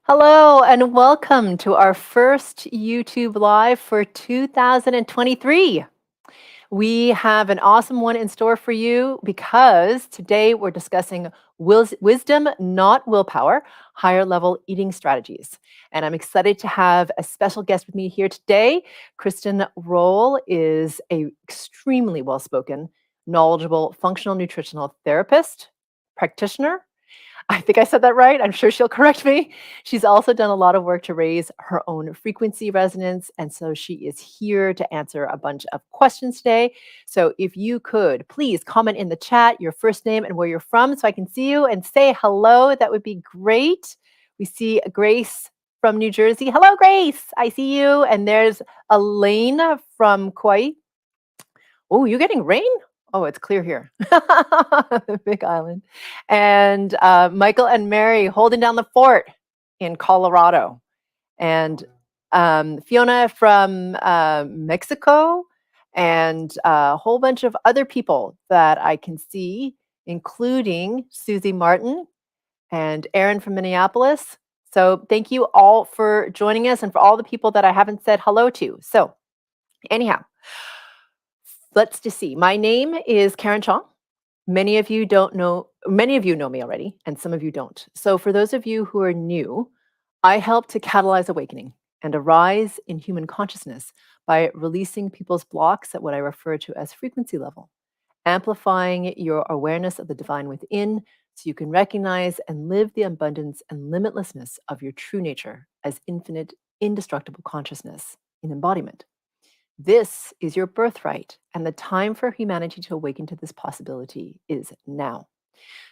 Hello and welcome to our first YouTube Live for 2023. We have an awesome one in store for you because today we're discussing wisdom, not willpower, higher level eating strategies. And I'm excited to have a special guest with me here today. Kristin Rowell is a extremely well-spoken, knowledgeable functional nutritional therapist, practitioner. I think I said that right. I'm sure she'll correct me. She's also done a lot of work to raise her own frequency resonance. And so she is here to answer a bunch of questions today. So if you could please comment in the chat your first name and where you're from so I can see you and say hello, that would be great. We see Grace from New Jersey. Hello, Grace. I see you. And there's Elaine from Kauai. Oh, you're getting rain? Oh, it's clear here. Big island. And Michael and Mary holding down the fort in Colorado. And Fiona from Mexico, and a whole bunch of other people that I can see, including Susie Martin and Aaron from Minneapolis. So thank you all for joining us and for all the people that I haven't said hello to. So anyhow, let's just see. My name is Karen Cheong. Many of you know me already, and some of you don't. So for those of you who are new, I help to catalyze awakening and a rise in human consciousness by releasing people's blocks at what I refer to as frequency level, amplifying your awareness of the divine within so you can recognize and live the abundance and limitlessness of your true nature as infinite, indestructible consciousness in embodiment. This is your birthright, and the time for humanity to awaken to this possibility is now.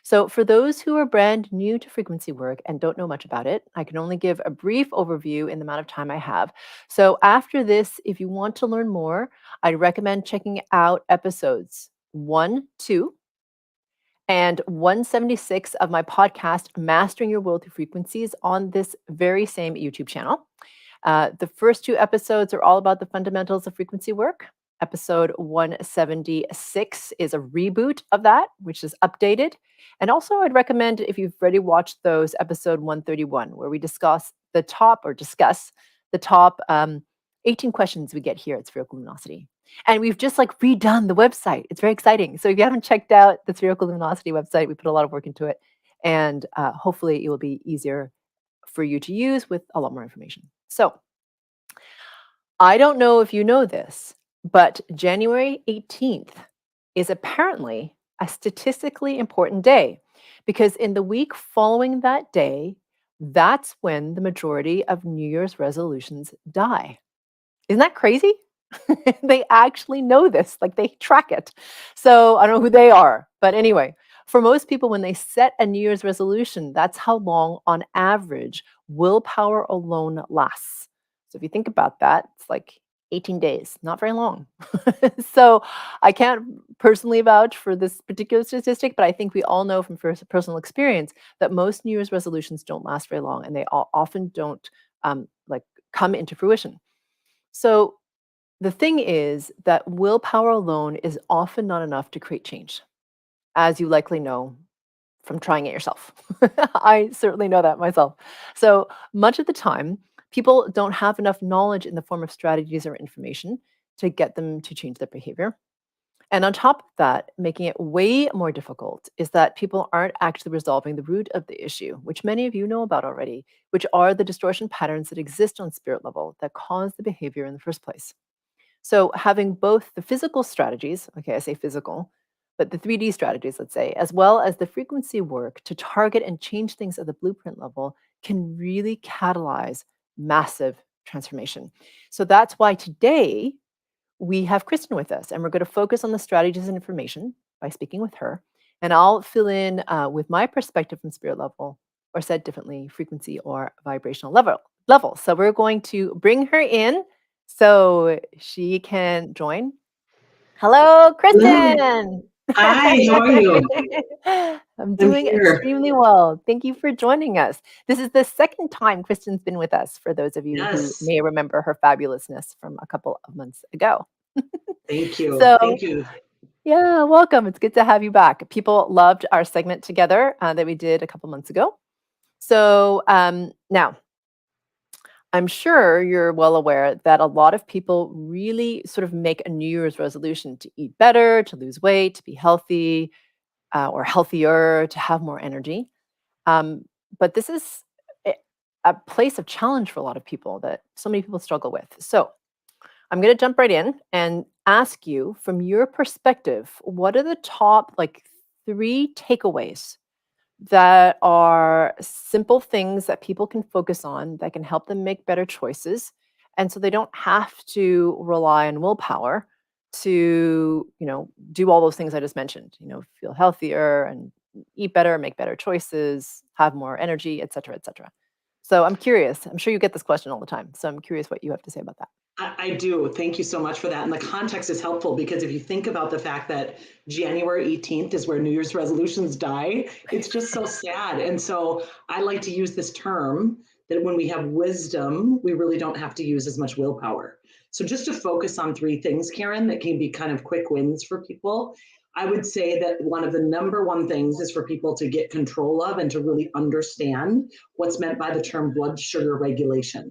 So, for those who are brand new to frequency work and don't know much about it, I can only give a brief overview in the amount of time I have. So, after this, if you want to learn more, I'd recommend checking out episodes 1, 2, and 176 of my podcast, Mastering Your Will Through Frequencies, on this very same YouTube channel. The first two episodes are all about the fundamentals of frequency work. Episode 176 is a reboot of that, which is updated. And also, I'd recommend, if you've already watched those, episode 131, where we discuss the top 18 questions we get here at Spherical Luminosity. And we've just redone the website. It's very exciting. So if you haven't checked out the Spherical Luminosity website, we put a lot of work into it. And hopefully it will be easier for you to use with a lot more information. So I don't know if you know this, but January 18th is apparently a statistically important day because in the week following that day, that's when the majority of New Year's resolutions die. Isn't that crazy? They actually know this, they track it. So I don't know who they are, but anyway, for most people, when they set a New Year's resolution, that's how long, on average, willpower alone lasts. So if you think about that, it's like 18 days, not very long. So I can't personally vouch for this particular statistic, but I think we all know from personal experience that most New Year's resolutions don't last very long, and they often don't come into fruition. So the thing is that willpower alone is often not enough to create change, as you likely know from trying it yourself. I certainly know that myself. So much of the time, people don't have enough knowledge in the form of strategies or information to get them to change their behavior. And on top of that, making it way more difficult is that people aren't actually resolving the root of the issue, which many of you know about already, which are the distortion patterns that exist on spirit level that cause the behavior in the first place. So having both the physical strategies, okay, I say physical, but the 3D strategies, let's say, as well as the frequency work to target and change things at the blueprint level can really catalyze massive transformation. So that's why today we have Kristin with us, and we're going to focus on the strategies and information by speaking with her. And I'll fill in with my perspective from spirit level, or said differently, frequency or vibrational level. So we're going to bring her in so she can join. Hello, Hello. Kristin. Hi, how are you? I'm I'm doing here. extremely well. Thank you for joining us. This is the second time Kristin's been with us, for those of you who Yes. may remember her fabulousness from a couple of months ago. Thank you. So, Thank you. yeah, welcome. It's good to have you back. People loved our segment together that we did a couple months ago. So now, I'm sure you're well aware that a lot of people really sort of make a New Year's resolution to eat better, to lose weight, to be healthy, or healthier, to have more energy. Um, but this is a a place of challenge for a lot of people that so many people struggle with. So I'm going to jump right in and ask you, from your perspective, what are the top like three takeaways that are simple things that people can focus on that can help them make better choices, and so they don't have to rely on willpower to do all those things I just mentioned, feel healthier and eat better, make better choices, have more energy, etc., etc. So I'm curious, I'm sure you get this question all the time, so I'm curious what you have to say about that. I do. Thank you so much for that. And the context is helpful because if you think about the fact that January 18th is where New Year's resolutions die, it's just so sad. And so I like to use this term that when we have wisdom, we really don't have to use as much willpower. So just to focus on three things, Karen, that can be kind of quick wins for people. I would say that one of the number one things is for people to get control of and to really understand what's meant by the term blood sugar regulation.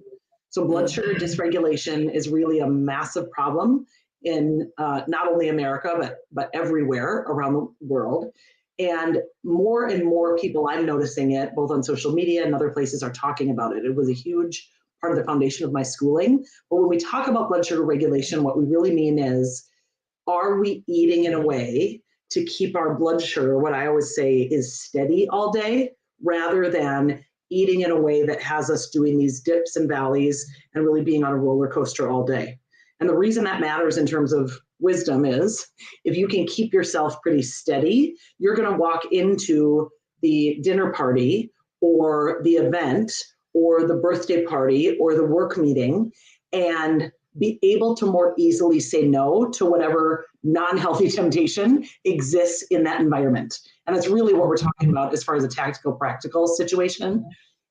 So blood sugar dysregulation is really a massive problem in not only America, but everywhere around the world. And more people, I'm noticing it, both on social media and other places, are talking about it. It was a huge part of the foundation of my schooling. But when we talk about blood sugar regulation, what we really mean is, are we eating in a way to keep our blood sugar, what I always say, is steady all day, rather than eating in a way that has us doing these dips and valleys and really being on a roller coaster all day. And the reason that matters in terms of wisdom is if you can keep yourself pretty steady, you're going to walk into the dinner party or the event or the birthday party or the work meeting and be able to more easily say no to whatever non-healthy temptation exists in that environment. And that's really what we're talking about as far as a tactical, practical situation,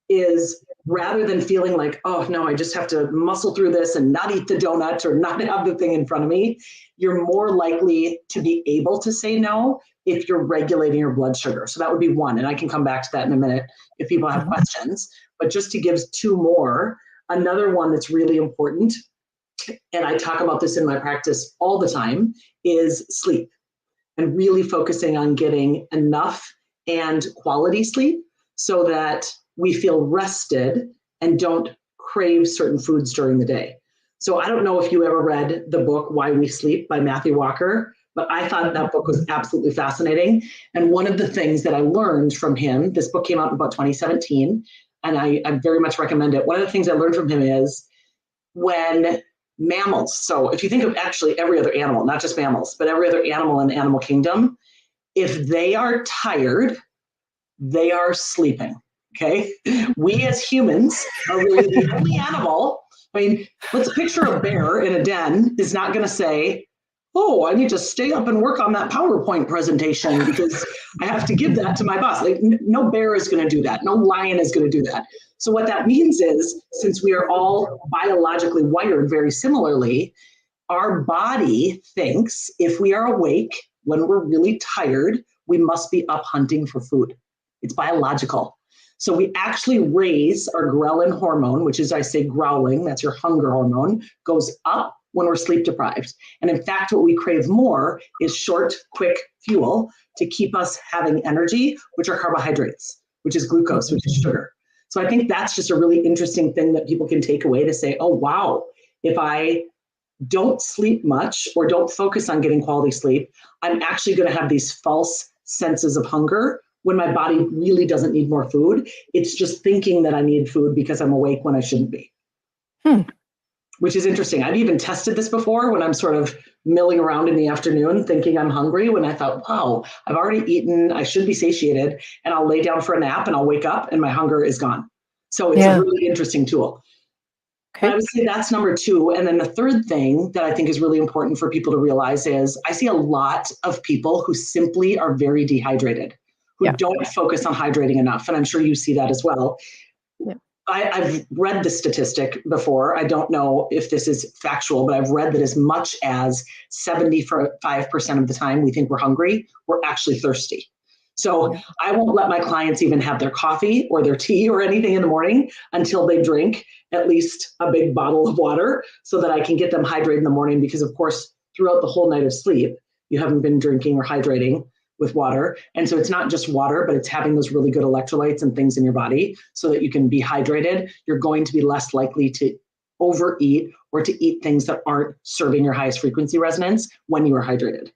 is rather than feeling like, oh no, I just have to muscle through this and not eat the donut or not have the thing in front of me, you're more likely to be able to say no if you're regulating your blood sugar. So that would be one. And I can come back to that in a minute if people have questions. But just to give two more, another one that's really important, and I talk about this in my practice all the time, is sleep, and really focusing on getting enough and quality sleep so that we feel rested and don't crave certain foods during the day. So I don't know if you ever read the book Why We Sleep by Matthew Walker, but I thought that book was absolutely fascinating. And one of the things that I learned from him, this book came out in about 2017, and I very much recommend it. One of the things I learned from him is when mammals, so if you think of actually every other animal, not just mammals, but every other animal in the animal kingdom, if they are tired, they are sleeping, okay? We as humans are really the only animal. I mean, let's picture a bear in a den is not going to say, oh, I need to stay up and work on that PowerPoint presentation because I have to give that to my boss. Like, no bear is going to do that. No lion is going to do that. So what that means is, since we are all biologically wired very similarly, our body thinks if we are awake when we're really tired, we must be up hunting for food. It's biological. So we actually raise our ghrelin hormone, which is, I say growling, that's your hunger hormone, goes up when we're sleep deprived. And in fact, what we crave more is short, quick fuel to keep us having energy, which are carbohydrates, which is glucose, which is sugar. So I think that's just a really interesting thing that people can take away to say, oh, wow, if I don't sleep much or don't focus on getting quality sleep, I'm actually going to have these false senses of hunger when my body really doesn't need more food. It's just thinking that I need food because I'm awake when I shouldn't be. Which is interesting. I've even tested this before when I'm sort of milling around in the afternoon thinking I'm hungry, when I thought, wow, I've already eaten, I should be satiated, and I'll lay down for a nap and I'll wake up and my hunger is gone. So it's a really interesting tool. Okay. I would say that's number two. And then the third thing that I think is really important for people to realize is I see a lot of people who simply are very dehydrated, who don't focus on hydrating enough. And I'm sure you see that as well. I've read the statistic before. I don't know if this is factual, but I've read that as much as 75% of the time we think we're hungry, we're actually thirsty. So Yeah. I won't let my clients even have their coffee or their tea or anything in the morning until they drink at least a big bottle of water so that I can get them hydrated in the morning. Because of course, throughout the whole night of sleep, you haven't been drinking or hydrating with water. And so it's not just water, but it's having those really good electrolytes and things in your body so that you can be hydrated. You're going to be less likely to overeat or to eat things that aren't serving your highest frequency resonance when you are hydrated.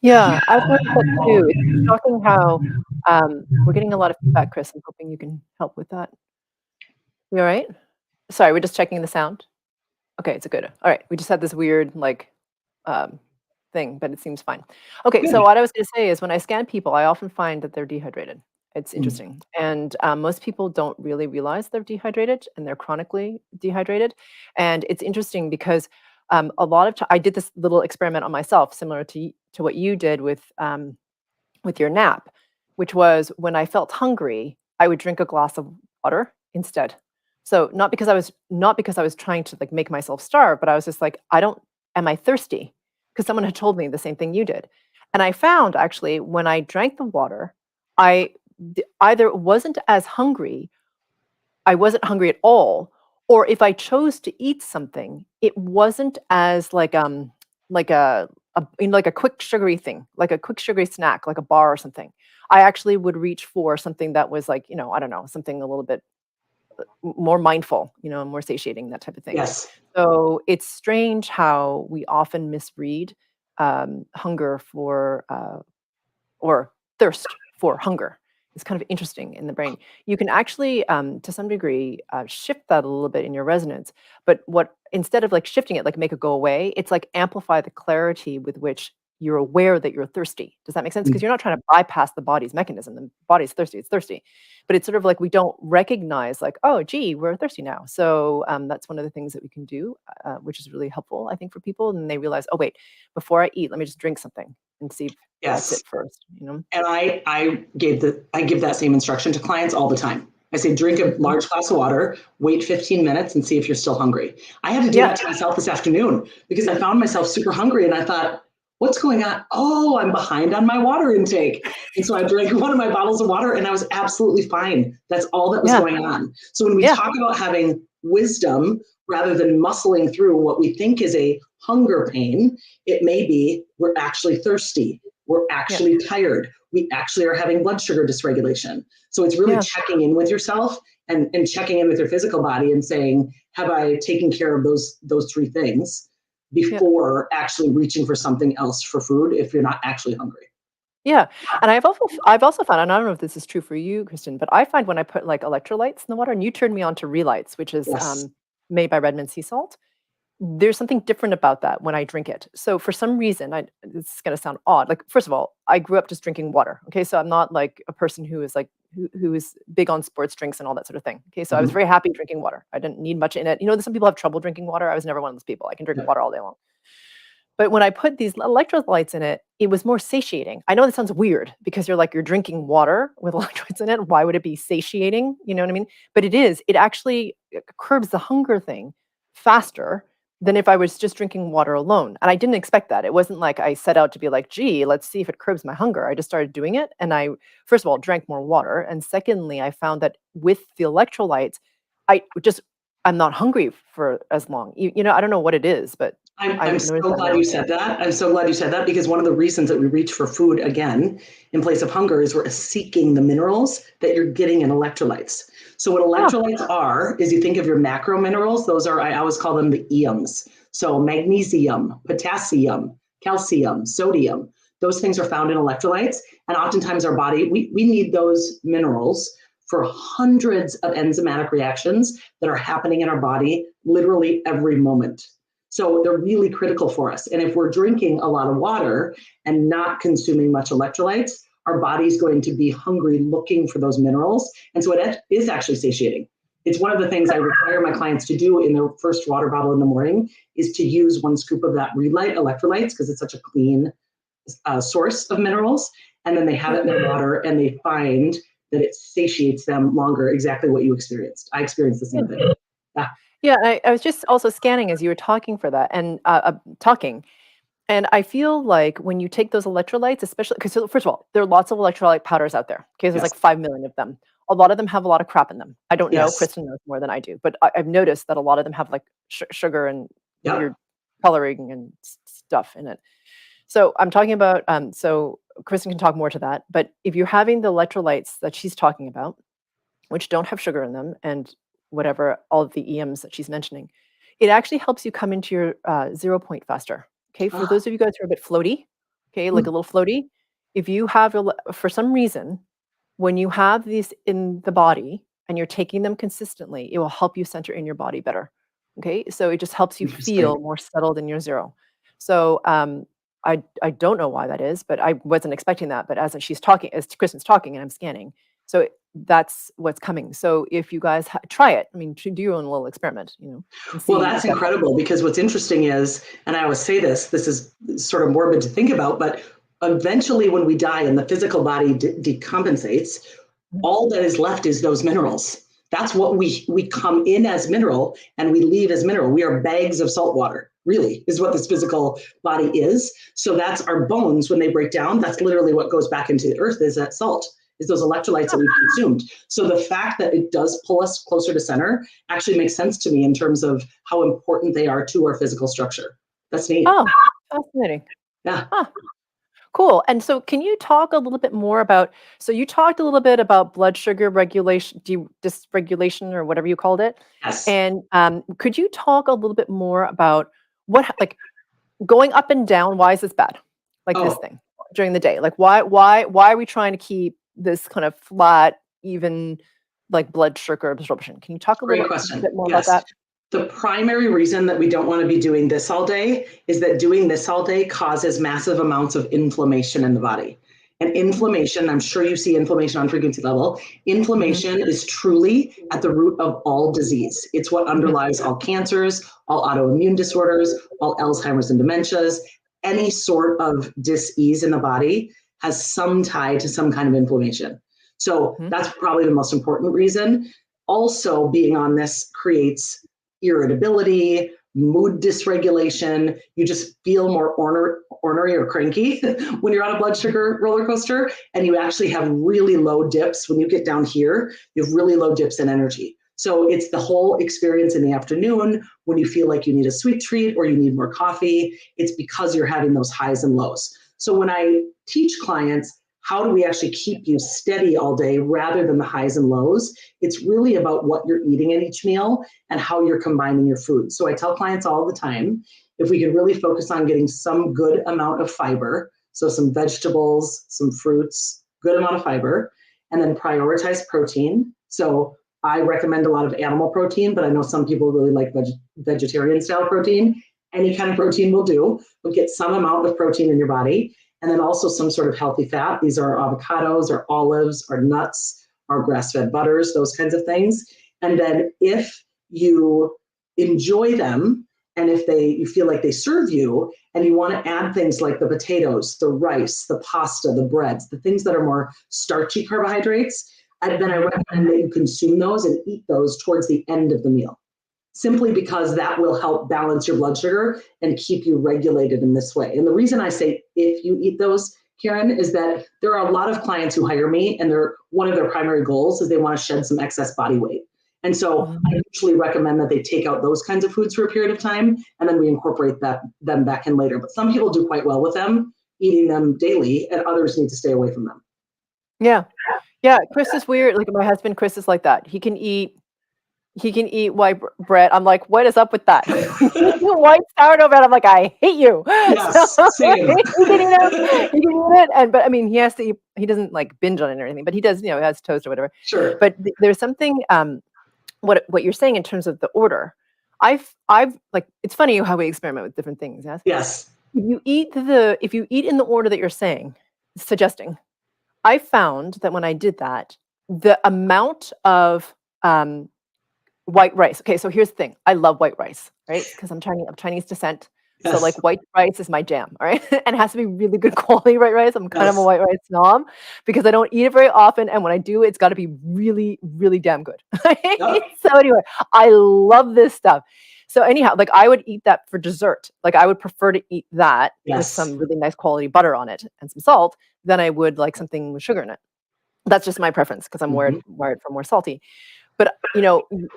Yeah, I've noticed that too. It's shocking how we're getting a lot of feedback, Chris. I'm hoping you can help with that. You all right? Sorry, we're just checking the sound. Okay, it's good. All right, we just had this weird um, thing, but it seems fine. Okay, so Good. what I was going to say is when I scan people, I often find that they're dehydrated. It's Mm. interesting, and most people don't really realize they're dehydrated, and they're chronically dehydrated. And it's interesting because a lot of I did this little experiment on myself, similar to what you did with your nap, which was when I felt hungry, I would drink a glass of water instead. So not because I was trying to like make myself starve, but I was just like, I don't am I thirsty? Because someone had told me the same thing you did. And I found actually when I drank the water, I either wasn't as hungry, I wasn't hungry at all, or if I chose to eat something, it wasn't as like like a quick sugary thing, like a quick sugary snack, like a bar or something. I actually would reach for something that was like, I don't know, something a little bit more mindful, more satiating, that type of thing. Yes. So it's strange how we often misread hunger for or thirst for hunger. It's kind of interesting in the brain. You can actually, to some degree, shift that a little bit in your resonance. But what instead of like shifting it, like make it go away, it's like amplify the clarity with which you're aware that you're thirsty. Does that make sense? Because you're not trying to bypass the body's mechanism. The body's thirsty; it's thirsty. But it's sort of like we don't recognize, like, oh, gee, we're thirsty now. So that's one of the things that we can do, which is really helpful, I think, for people. And they realize, oh, wait, before I eat, let me just drink something and see if that's Yes. it first. And I give that same instruction to clients all the time. I say, drink a Mhm. large glass of water, wait 15 minutes and see if you're still hungry. I had to do Yeah, that to myself this afternoon because I found myself super hungry and I thought, what's going on? Oh, I'm behind on my water intake. And so I drank one of my bottles of water and I was absolutely fine. That's all that was yeah, going on. So when we yeah, talk about having wisdom rather than muscling through what we think is a hunger pain, it may be we're actually thirsty. We're yeah, actually tired. We actually are having blood sugar dysregulation. So it's really yeah, checking in with yourself and checking in with your physical body and saying, have I taken care of those three things yeah, before actually reaching for something else for food if you're not actually hungry? yeah. And I've also found, and I don't know if this is true for you, Kristen, but I find when I put like electrolytes in the water, and you turned me on to Relights, which is Yes. made by Redmond Sea Salt. There's something different about that when I drink it. So for some reason, this is going to sound odd. Like first of all, I grew up just drinking water. Okay, so I'm not like a person who is big on sports drinks and all that sort of thing. Okay, so I was Mhm. very happy drinking water. I didn't need much in it. Some people have trouble drinking water. I was never one of those people. I can drink Yeah. water all day long. But when I put these electrolytes in it, it was more satiating. I know that sounds weird because you're drinking water with electrolytes in it. Why would it be satiating? You know what I mean? But it is. It actually curbs the hunger thing faster than if I was just drinking water alone. And I didn't expect that. It wasn't like I set out to be like, gee, let's see if it curbs my hunger. I just started doing it. And I, first of all, drank more water. And secondly, I found that with the electrolytes, I just, I'm not hungry for as long. I don't know what it is, but I I'm noticed so that glad now. you said that. I'm so glad you said that because one of the reasons that we reach for food again in place of hunger is we're seeking the minerals that you're getting in electrolytes. So what Oh, electrolytes are is you think of your macro minerals. Those are, I always call them the EMs. So magnesium, potassium, calcium, sodium, those things are found in electrolytes. And oftentimes our body, we need those minerals for hundreds of enzymatic reactions that are happening in our body literally every moment. So they're really critical for us. And if we're drinking a lot of water and not consuming much electrolytes, our body's going to be hungry looking for those minerals. And so it is actually satiating. It's one of the things I require my clients to do in their first water bottle in the morning is to use 1 scoop of that Relight electrolytes because it's such a clean source of minerals. And then they have it in their water and they find that it satiates them longer, exactly what you experienced. I experienced the same thing. Yeah. yeah, I was just also scanning as you were talking for that and talking. And I feel like when you take those electrolytes, especially because first of all, there are lots of electrolyte powders out there. Okay, there's Yes. like 5 million of them. A lot of them have a lot of crap in them. I don't know. Yes. Kristin knows more than I do, but I've noticed that a lot of them have like sugar and weird Yep. coloring and stuff in it. So I'm talking about. So Kristin can talk more to that. But if you're having the electrolytes that she's talking about, which don't have sugar in them, and whatever all of the EMs that she's mentioning, it actually helps you come into your 0 point faster. Okay, for Ah, those of you guys who are a bit floaty, okay, like mm, a little floaty, if you have for some reason, when you have these in the body and you're taking them consistently, it will help you center in your body better. Okay, so it just helps you interesting. feel more settled in your zero. So I don't know why that is, but I wasn't expecting that. But as she's talking, as Kristen's talking, and I'm scanning, so that's what's coming. So if you guys try it, I mean, do your own little experiment, and Well, see if that's that helps. incredible because what's interesting is, and I always say this is sort of morbid to think about, but eventually when we die and the physical body decompensates, Mhm. all that is left is those minerals. That's what we come in as mineral and we leave as mineral. We are bags of salt water, really, is what this physical body is. So that's our bones when they break down. That's literally what goes back into the earth is that salt, is those electrolytes that we've consumed. So the fact that it does pull us closer to center actually makes sense to me in terms of how important they are to our physical structure. That's neat. Oh, fascinating. Yeah. Huh. Cool. And so, can you talk a little bit more about? So, you talked a little bit about blood sugar regulation, dysregulation, or whatever you called it. Yes. And could you talk a little bit more about like, going up and down? Why is this bad? Like this Oh, thing during the day? Like, why are we trying to keep this kind of flat, even, like blood sugar absorption? Can you talk a great little question. bit more about Yes. that? The primary reason that we don't want to be doing this all day is that doing this all day causes massive amounts of inflammation in the body. And inflammation, I'm sure you see inflammation on frequency level. Mm-hmm. Inflammation is truly at the root of all disease. It's what Hmm. underlies all cancers, all autoimmune disorders, all Alzheimer's and dementias. Any sort of dis-ease in the body has some tie to some kind of inflammation. So Hmm. that's probably the most important reason. Also, being on this creates irritability, mood dysregulation. You just feel more ornery or cranky when you're on a blood sugar roller coaster. And you actually have really low dips. When you get down here, you have really low dips in energy. So it's the whole experience in the afternoon when you feel like you need a sweet treat or you need more coffee. It's because you're having those highs and lows. So when I teach clients, how do we actually keep you steady all day rather than the highs and lows? It's really about what you're eating in each meal and how you're combining your food. So I tell clients all the time, if we could really focus on getting some good amount of fiber, so some vegetables, some fruits, good amount of fiber, and then prioritize protein. So I recommend a lot of animal protein, but I know some people really like vegetarian style protein. Any kind of protein will do, but get some amount of protein in your body. And then also some sort of healthy fat. These are avocados or olives or nuts or grass-fed butters, those kinds of things. And then if you enjoy them and if you feel like they serve you and you want to add things like the potatoes, the rice, the pasta, the breads, the things that are more starchy carbohydrates, then I Hmm. recommend that you consume those and eat those towards the end of the meal, simply because that will help balance your blood sugar and keep you regulated in this way. And the reason I say if you eat those, Karen, is that there are a lot of clients who hire me and one of their primary goals is they want to shed some excess body weight. And so Hmm. I usually recommend that they take out those kinds of foods for a period of time and then we incorporate them back in later. But some people do quite well with them, eating them daily, and others need to stay away from them. Yeah. Yeah. Chris is weird. Like my husband, Chris is like that. He can eat white bread. I'm like, what is up with that? White sourdough bread. I'm like, I hate you. So Yes, same. he can eat it. He can eat it. But I mean, he has to eat, he doesn't like binge on it or anything, but he does, he has toast or whatever. Sure. But there's something, what you're saying in terms of the order. I've like, it's funny how we experiment with different things. Yes. Yes. If you eat in the order that you're suggesting, I found that when I did that, the amount of, white rice. Okay, so here's the thing. I love white rice, right? Because I'm Chinese, of Chinese descent. So like Yes. white rice is my jam, all right? And it has to be really good quality white rice. I'm kind of a Yes. white rice snob because I don't eat it very often. And when I do, it's got to be really, really damn good. Yep. So anyway, I love this stuff. So anyhow, like I would eat that for dessert. Like I would prefer to eat that with Yes. some really nice quality butter on it and some salt than I would like something with sugar in it. That's just my preference because I'm Mhm. wired for more salty. But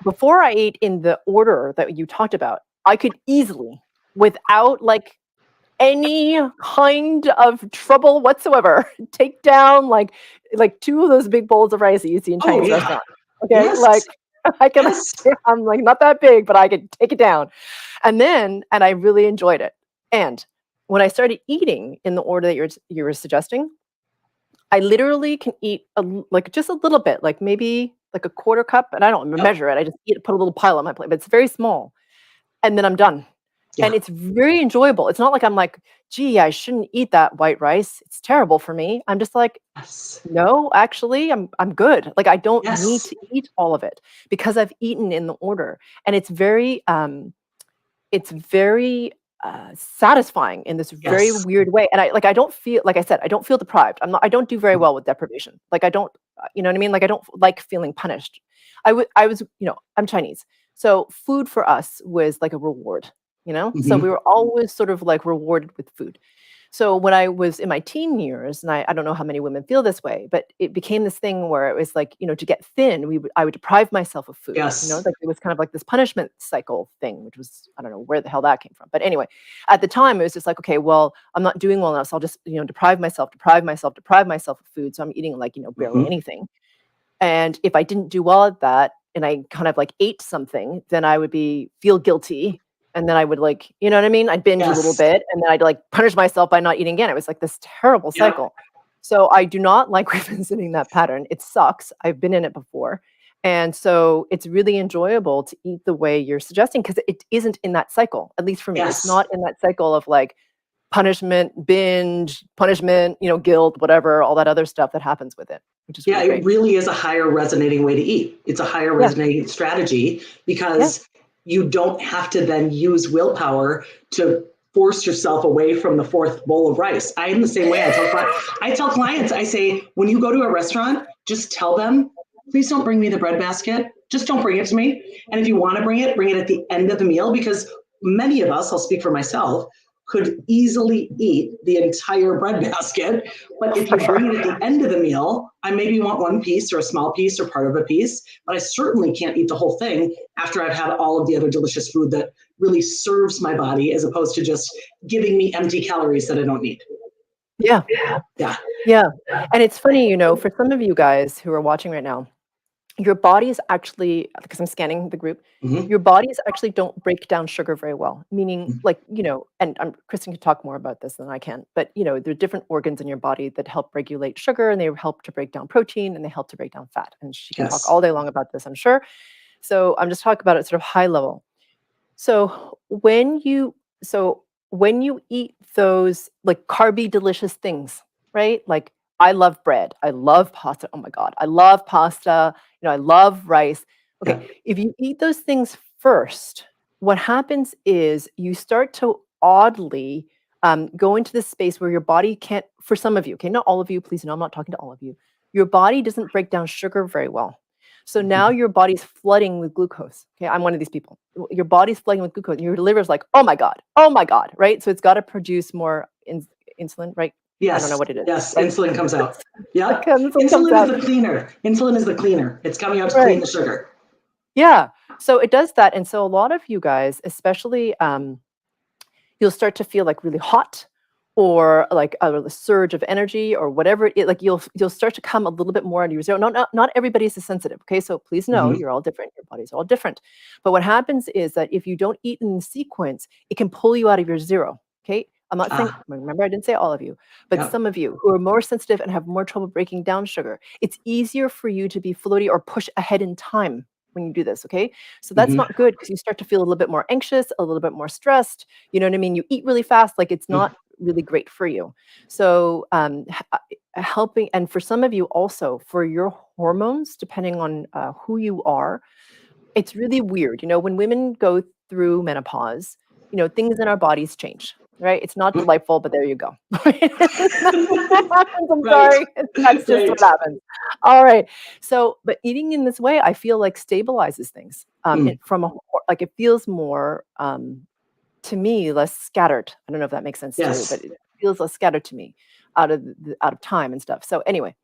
before I ate in the order that you talked about, I could easily, without like any kind of trouble whatsoever, take down like two of those big bowls of rice that you see in Oh, Chinese yeah. restaurants. Okay, Yes. like I can, Yes. I'm like not that big, but I could take it down, and I really enjoyed it. And when I started eating in the order that you were suggesting, I literally can eat like just a little bit, like maybe like a quarter cup, and I don't Yep. measure it. I just eat, put a little pile on my plate, but it's very small, and then I'm done. Yeah. And it's very enjoyable. It's not like I'm like, "Gee, I shouldn't eat that white rice. It's terrible for me." I'm just like, Yes. "No, actually, I'm good." Like I don't need Yes. to eat all of it because I've eaten in the order. And it's very satisfying in this very Yes. weird way. And I don't feel, like I said, I don't feel deprived. I don't do very well with deprivation. Like I don't, you know what I mean? Like I don't like feeling punished. I was, I'm Chinese. So food for us was like a reward, So we Mhm. were always sort of like rewarded with food. So when I was in my teen years, and I don't know how many women feel this way, but it became this thing where it was like, to get thin, I would deprive myself of food, Yes. like it was kind of like this punishment cycle thing, which was, I don't know where the hell that came from. But anyway, at the time it was just like, okay, well, I'm not doing well enough. So I'll just, deprive myself of food. So I'm eating like, barely Mhm. anything. And if I didn't do well at that and I kind of like ate something, then I would feel guilty. And then I would like, you know what I mean? I'd binge a little Yes. bit and then I'd like punish myself by not eating again. It was like this terrible Yep. cycle. So I do not like revisiting that pattern. It sucks. I've been in it before. And so it's really enjoyable to eat the way you're suggesting because it isn't in that cycle, at least for me. It's Yes. not in that cycle of like punishment, binge, punishment, guilt, whatever, all that other stuff that happens with it, which is Yeah, really it great. really is a higher resonating way to eat. It's a higher Yeah. resonating strategy Yeah. because you don't have to then use willpower to force yourself away from the fourth bowl of rice. I am the same way. I tell clients, I say, when you go to a restaurant, just tell them, please don't bring me the bread basket. Just don't bring it to me. And if you want to bring it at the end of the meal because many of us, I'll speak for myself, could easily eat the entire bread basket. But if For you bring sure. it at the end of the meal, I maybe want one piece or a small piece or part of a piece, but I certainly can't eat the whole thing after I've had all of the other delicious food that really serves my body as opposed to just giving me empty calories that I don't need. Yeah. Yeah. Yeah. And it's funny, for some of you guys who are watching right now, your bodies actually, because I'm scanning the group, Mm-hmm. your bodies actually don't break down sugar very well. Meaning, like, and Kristen can talk more about this than I can, but there are different organs in your body that help regulate sugar and they help to break down protein and they help to break down fat. And she can talk Yes. all day long about this, I'm sure. So I'm just talking about it sort of high level. So when you eat those like carby delicious things, right? Like I love bread, I love pasta. Oh my god, I love pasta. I love rice. Yeah. Okay, if you eat those things first, what happens is you start to oddly go into this space where your body can't. For some of you, okay, not all of you. Please, no, I'm not talking to all of you. Your body doesn't break down sugar very well. So now Mm-hmm. your body's flooding with glucose. Okay, I'm one of these people. Your body's flooding with glucose, and your liver's like, oh my god, right? So it's got to produce more insulin, right? I don't know Yes. what it is, Yes. right? Insulin comes out. Yep. Insulin comes Insulin is out, the cleaner. Insulin is the cleaner. It's coming out to right? clean the sugar. Yeah. So it does that, and so a lot of you guys, especially, you'll start to feel like really hot, or like a surge of energy, or whatever. Like you'll start to come a little bit more into your zero. Not everybody's as sensitive. Okay, so please know Mm-hmm. you're all different. Your bodies are all different. But what happens is that if you don't eat in sequence, it can pull you out of your zero. Okay. I'm not saying, Ah. remember, I didn't say all of you, but Yep. some of you who are more sensitive and have more trouble breaking down sugar, it's easier for you to be floaty or push ahead in time when you do this. Okay. So that's Mm-hmm. not good because you start to feel a little bit more anxious, a little bit more stressed. You know what I mean? You eat really fast, like it's not really great for you. So helping, and for some of you also, for your hormones, depending on who you are, it's really weird. When women go through menopause, things in our bodies change. right? It's not delightful, but there you go. That's what happens. I'm Right. sorry. That's just Right. what happens. All right. So, but eating in this way, I feel like stabilizes things. It, from a, like it feels more to me less scattered. I don't know if that makes sense to you, but Yes. it feels less scattered to me out of time and stuff. So anyway,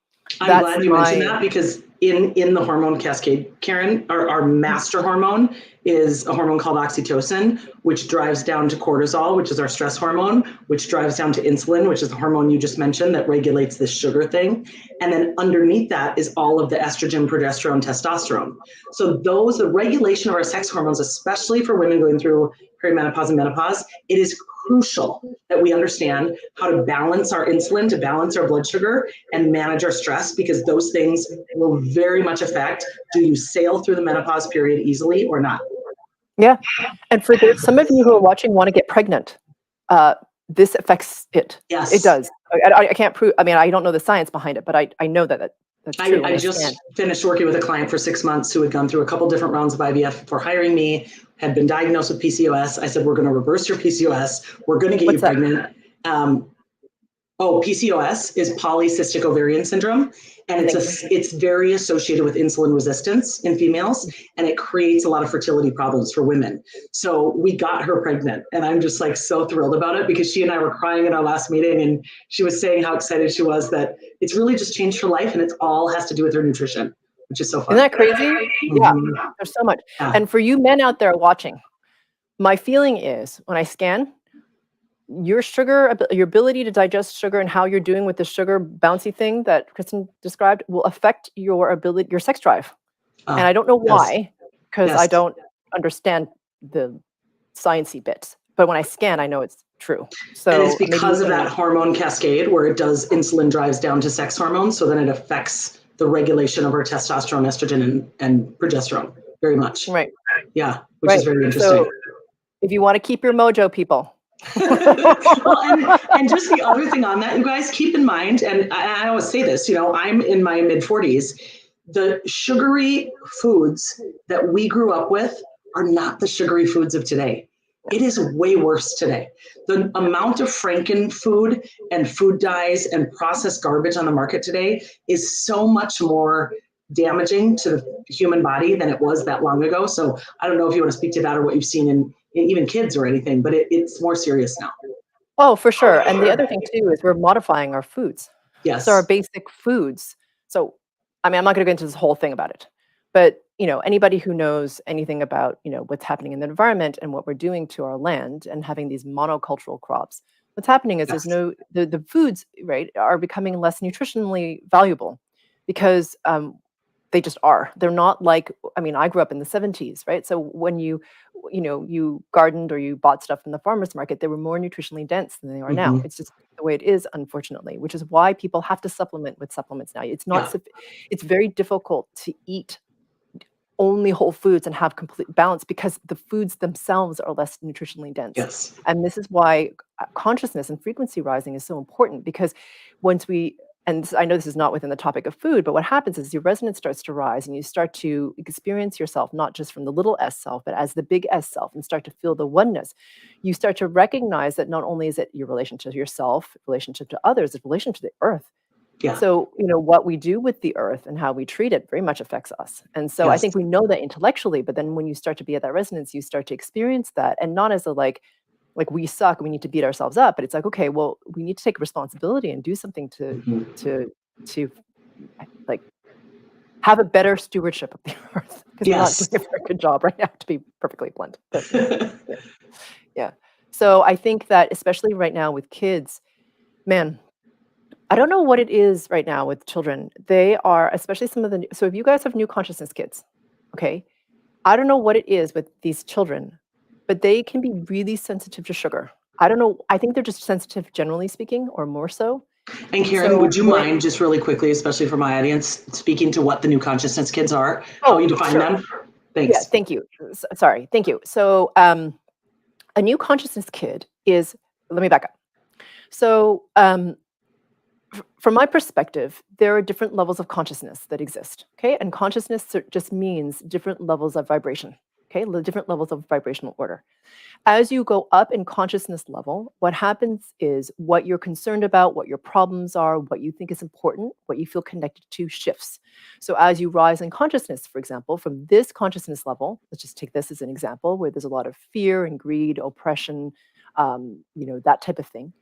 I'm that's glad you mentioned my that because in the hormone cascade, Karen, our master hormone is a hormone called oxytocin, which drives down to cortisol, which is our stress hormone, which drives down to insulin, which is the hormone you just mentioned that regulates this sugar thing. And then underneath that is all of the estrogen, progesterone, testosterone. So those, the regulation of our sex hormones, especially for women going through perimenopause and menopause, it is crucial that we understand how to balance our insulin, to balance our blood sugar, and manage our stress, because those things will very much affect, do you sail through the menopause period easily or not? yeah. And for some of you who are watching want to get pregnant, this affects it. It Yes. does. I can't prove. I mean, I don't know the science behind it, but I know that's true. I just finished working with a client for 6 months who had gone through a couple different rounds of IVF before hiring me, had been diagnosed with PCOS. I said, we're going to reverse your PCOS. We're going to get you pregnant. PCOS is polycystic ovarian syndrome, and it's very associated with insulin resistance in females, and it creates a lot of fertility problems for women. So we got her pregnant, and I'm just like so thrilled about it, because she and I were crying in our last meeting, and she was saying how excited she was that it's really just changed her life, and it's all has to do with her nutrition, which is so fun. Isn't that crazy? Yeah, there's so much. Yeah. And for you men out there watching, my feeling is when I scan, your sugar, your ability to digest sugar and how you're doing with the sugar bouncy thing that Kristin described will affect your ability, your sex drive. And I don't know why, because I don't understand the sciencey bits. But when I scan, I know it's true. So and it's because of that hormone cascade where it does, insulin drives down to sex hormones. So then it affects the regulation of our testosterone, estrogen, and progesterone very much. Right. Yeah, which is very interesting. So if you want to keep your mojo, people. Well, and just the other thing on that, you guys keep in mind, and I always say this, you know, I'm in my mid 40s. The sugary foods that we grew up with are not the sugary foods of today. It is way worse today. The amount of Franken food and food dyes and processed garbage on the market today is so much more damaging to the human body than it was that long ago. So I don't know if you want to speak to that or what you've seen in even kids or anything, but it's more serious now. Oh, for sure. And the other thing too is we're modifying our foods. Yes. So our basic foods. So, I mean, I'm not going to go into this whole thing about it, but you know, anybody who knows anything about, you know, what's happening in the environment and what we're doing to our land and having these monocultural crops, what's happening is there's no, the foods, right, are becoming less nutritionally valuable because they just are. They're not like, I mean, I grew up in the 70s, right? So when you know, you gardened or you bought stuff from the farmer's market, they were more nutritionally dense than they are now. It's just the way it is, unfortunately, which is why people have to supplement with supplements now. It's not, it's very difficult to eat only whole foods and have complete balance because the foods themselves are less nutritionally dense. Yes. And this is why consciousness and frequency rising is so important, because once we, and I know this is not within the topic of food, but what happens is your resonance starts to rise and you start to experience yourself, not just from the little s self, but as the big S self, and start to feel the oneness. You start to recognize that not only is it your relationship to yourself, relationship to others, it's relationship to the earth. Yeah. So, you know, what we do with the earth and how we treat it very much affects us. And so I think we know that intellectually, but then when you start to be at that resonance, you start to experience that, and not as a like we suck, we need to beat ourselves up, but it's like, okay, well, we need to take responsibility and do something to like have a better stewardship of the earth, because we're not doing a very good job right now, to be perfectly blunt. But, yeah. So I think that especially right now with kids, man, I don't know what it is right now with children. They are, especially some of the, so if you guys have new consciousness kids, okay, I don't know what it is with these children, but they can be really sensitive to sugar. I don't know. I think they're just sensitive, generally speaking, or more so. And Karen, would you mind just really quickly, especially for my audience, speaking to what the new consciousness kids are, how you define them? Thanks. Yeah, thank you. Sorry, thank you. So a new consciousness kid is, let me back up. So from my perspective, there are different levels of consciousness that exist, okay? And consciousness just means different levels of vibration, okay? Different levels of vibrational order. As you go up in consciousness level, what happens is what you're concerned about, what your problems are, what you think is important, what you feel connected to shifts. So as you rise in consciousness, for example, from this consciousness level, let's just take this as an example where there's a lot of fear and greed, oppression, that type of thing.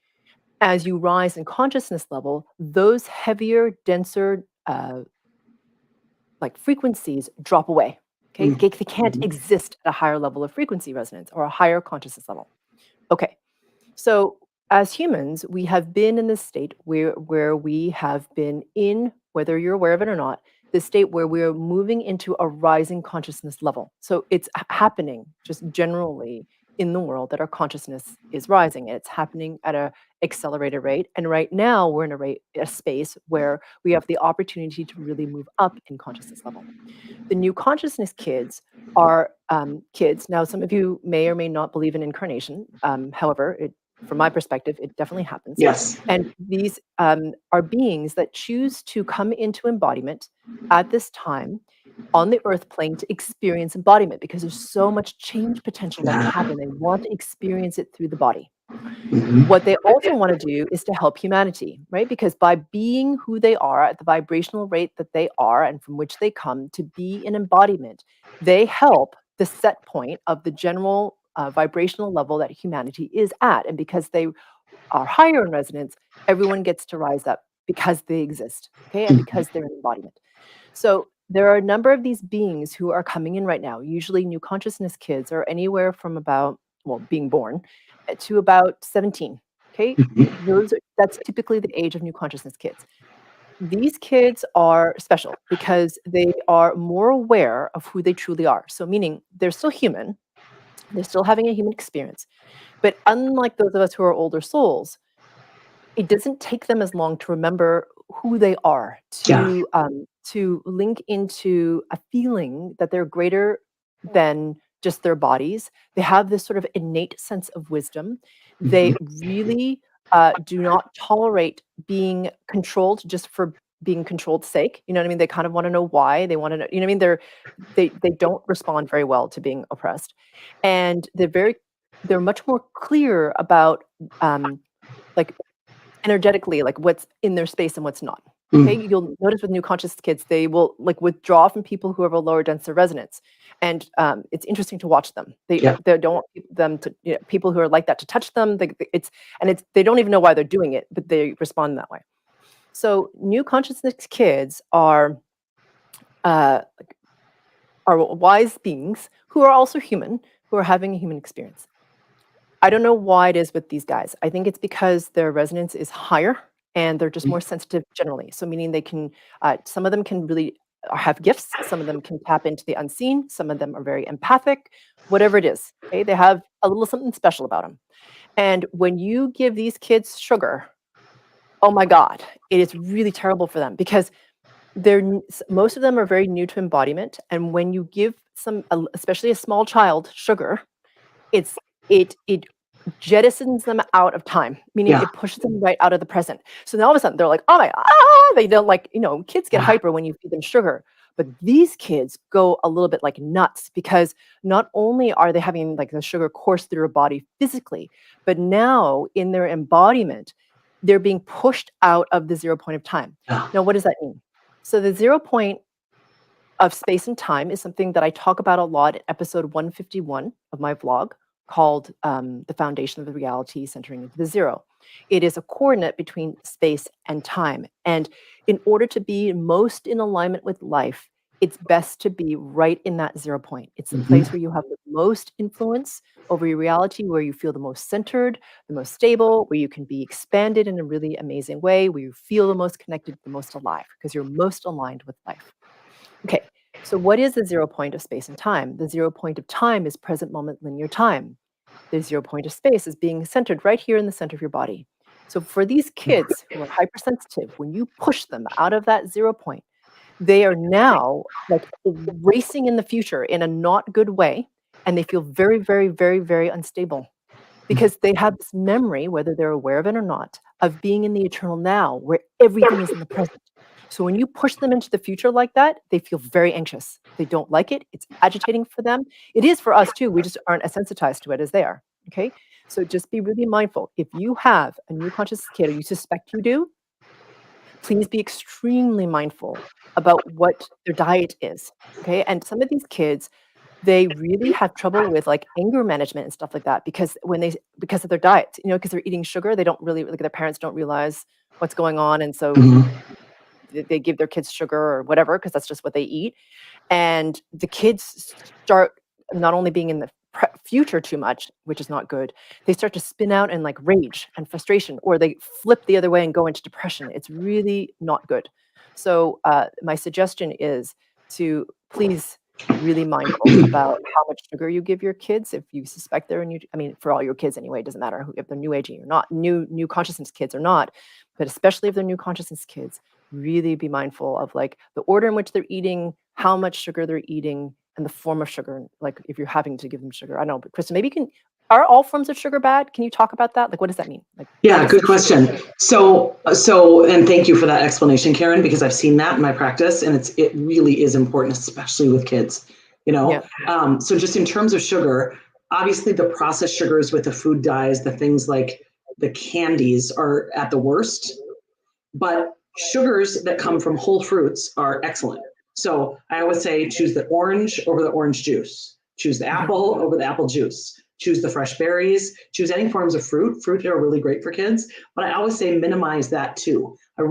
As you rise in consciousness level, those heavier, denser, like frequencies drop away. Okay, they can't exist at a higher level of frequency resonance or a higher consciousness level. Okay, so as humans, we have been in this state where we have been in, whether you're aware of it or not, this state where we're moving into a rising consciousness level. So it's happening just generally in the world that our consciousness is rising. And it's happening at a accelerated rate. And right now we're in a space where we have the opportunity to really move up in consciousness level. The new consciousness kids are kids. Now, some of you may or may not believe in incarnation. However, from my perspective, it definitely happens. Yes. And these are beings that choose to come into embodiment at this time on the earth plane to experience embodiment because there's so much change potential that can happen. They want to experience it through the body. What they also want to do is to help humanity, right? Because by being who they are at the vibrational rate that they are and from which they come to be an embodiment, they help the set point of the general vibrational level that humanity is at. And because they are higher in resonance, everyone gets to rise up because they exist, okay? And because they're an embodiment. So there are a number of these beings who are coming in right now. Usually new consciousness kids are anywhere from about, being born to about 17, okay? That's typically the age of new consciousness kids. These kids are special because they are more aware of who they truly are. So meaning they're still human, they're still having a human experience. But unlike those of us who are older souls, it doesn't take them as long to remember who they are, to link into a feeling that they're greater than just their bodies. They have this sort of innate sense of wisdom. They really do not tolerate being controlled just for being controlled sake. You know what I mean? They kind of want to know why. They want to know, you know what I mean? They don't respond very well to being oppressed. And they're much more clear about like energetically, like what's in their space and what's not. Okay, you'll notice with new conscious kids, they will like withdraw from people who have a lower denser resonance, and it's interesting to watch them. They don't want them to people who are like that to touch them. They don't even know why they're doing it, but they respond that way. So new consciousness kids are wise beings who are also human, who are having a human experience. I don't know why it is with these guys. I think it's because their resonance is higher and they're just more sensitive generally. So meaning they can, some of them can really have gifts. Some of them can tap into the unseen. Some of them are very empathic, whatever it is. Okay, they have a little something special about them. And when you give these kids sugar, oh my God, it is really terrible for them because most of them are very new to embodiment. And when you give especially a small child, sugar, it jettisons them out of time, meaning it pushes them right out of the present. So now all of a sudden they're like, oh my, they don't like, kids get hyper when you feed them sugar. But these kids go a little bit like nuts because not only are they having like the sugar course through their body physically, but now in their embodiment, they're being pushed out of the 0 point of time. Now, what does that mean? So the 0 point of space and time is something that I talk about a lot in episode 151 of my vlog called The Foundation of the Reality Centering into the Zero. It is a coordinate between space and time. And in order to be most in alignment with life, it's best to be right in that 0 point. It's the place where you have the most influence over your reality, where you feel the most centered, the most stable, where you can be expanded in a really amazing way, where you feel the most connected, the most alive, because you're most aligned with life. Okay, so what is the 0 point of space and time? The 0 point of time is present moment linear time. The 0 point of space is being centered right here in the center of your body. So for these kids who are hypersensitive, when you push them out of that 0 point, they are now like racing in the future in a not good way. And they feel very, very, very, very unstable because they have this memory, whether they're aware of it or not, of being in the eternal now, where everything is in the present. So when you push them into the future like that, they feel very anxious. They don't like it. It's agitating for them. It is for us too. We just aren't as sensitized to it as they are. Okay. So just be really mindful. If you have a new conscious kid or you suspect you do, please be extremely mindful about what their diet is. Okay. And some of these kids, they really have trouble with like anger management and stuff like that because of their diet, because they're eating sugar, they don't really like their parents don't realize what's going on. And so Mhm. they give their kids sugar or whatever because that's just what they eat. And the kids start not only being in the future too much, which is not good, they start to spin out in like rage and frustration, or they flip the other way and go into depression. It's really not good. So, my suggestion is to please be really mindful about how much sugar you give your kids. If you suspect they're new, I mean, for all your kids anyway, it doesn't matter if they're new aging or not, new consciousness kids or not, but especially if they're new consciousness kids, really be mindful of like the order in which they're eating, how much sugar they're eating, and the form of sugar. Like if you're having to give them sugar, I don't know, but Kristen, maybe you can. Are all forms of sugar bad? Can you talk about that? Like, what does that mean? Like, not Yeah, just good like sugar. question. So, and thank you for that explanation, Karen, because I've seen that in my practice, and it really is important, especially with kids. You know, so just in terms of sugar, obviously the processed sugars with the food dyes, the things like the candies are at the worst, but sugars that come from whole fruits are excellent. So I always say choose the orange over the orange juice, choose the apple over the apple juice, choose the fresh berries, choose any forms of fruit. Fruit are really great for kids, but I always say minimize that too. I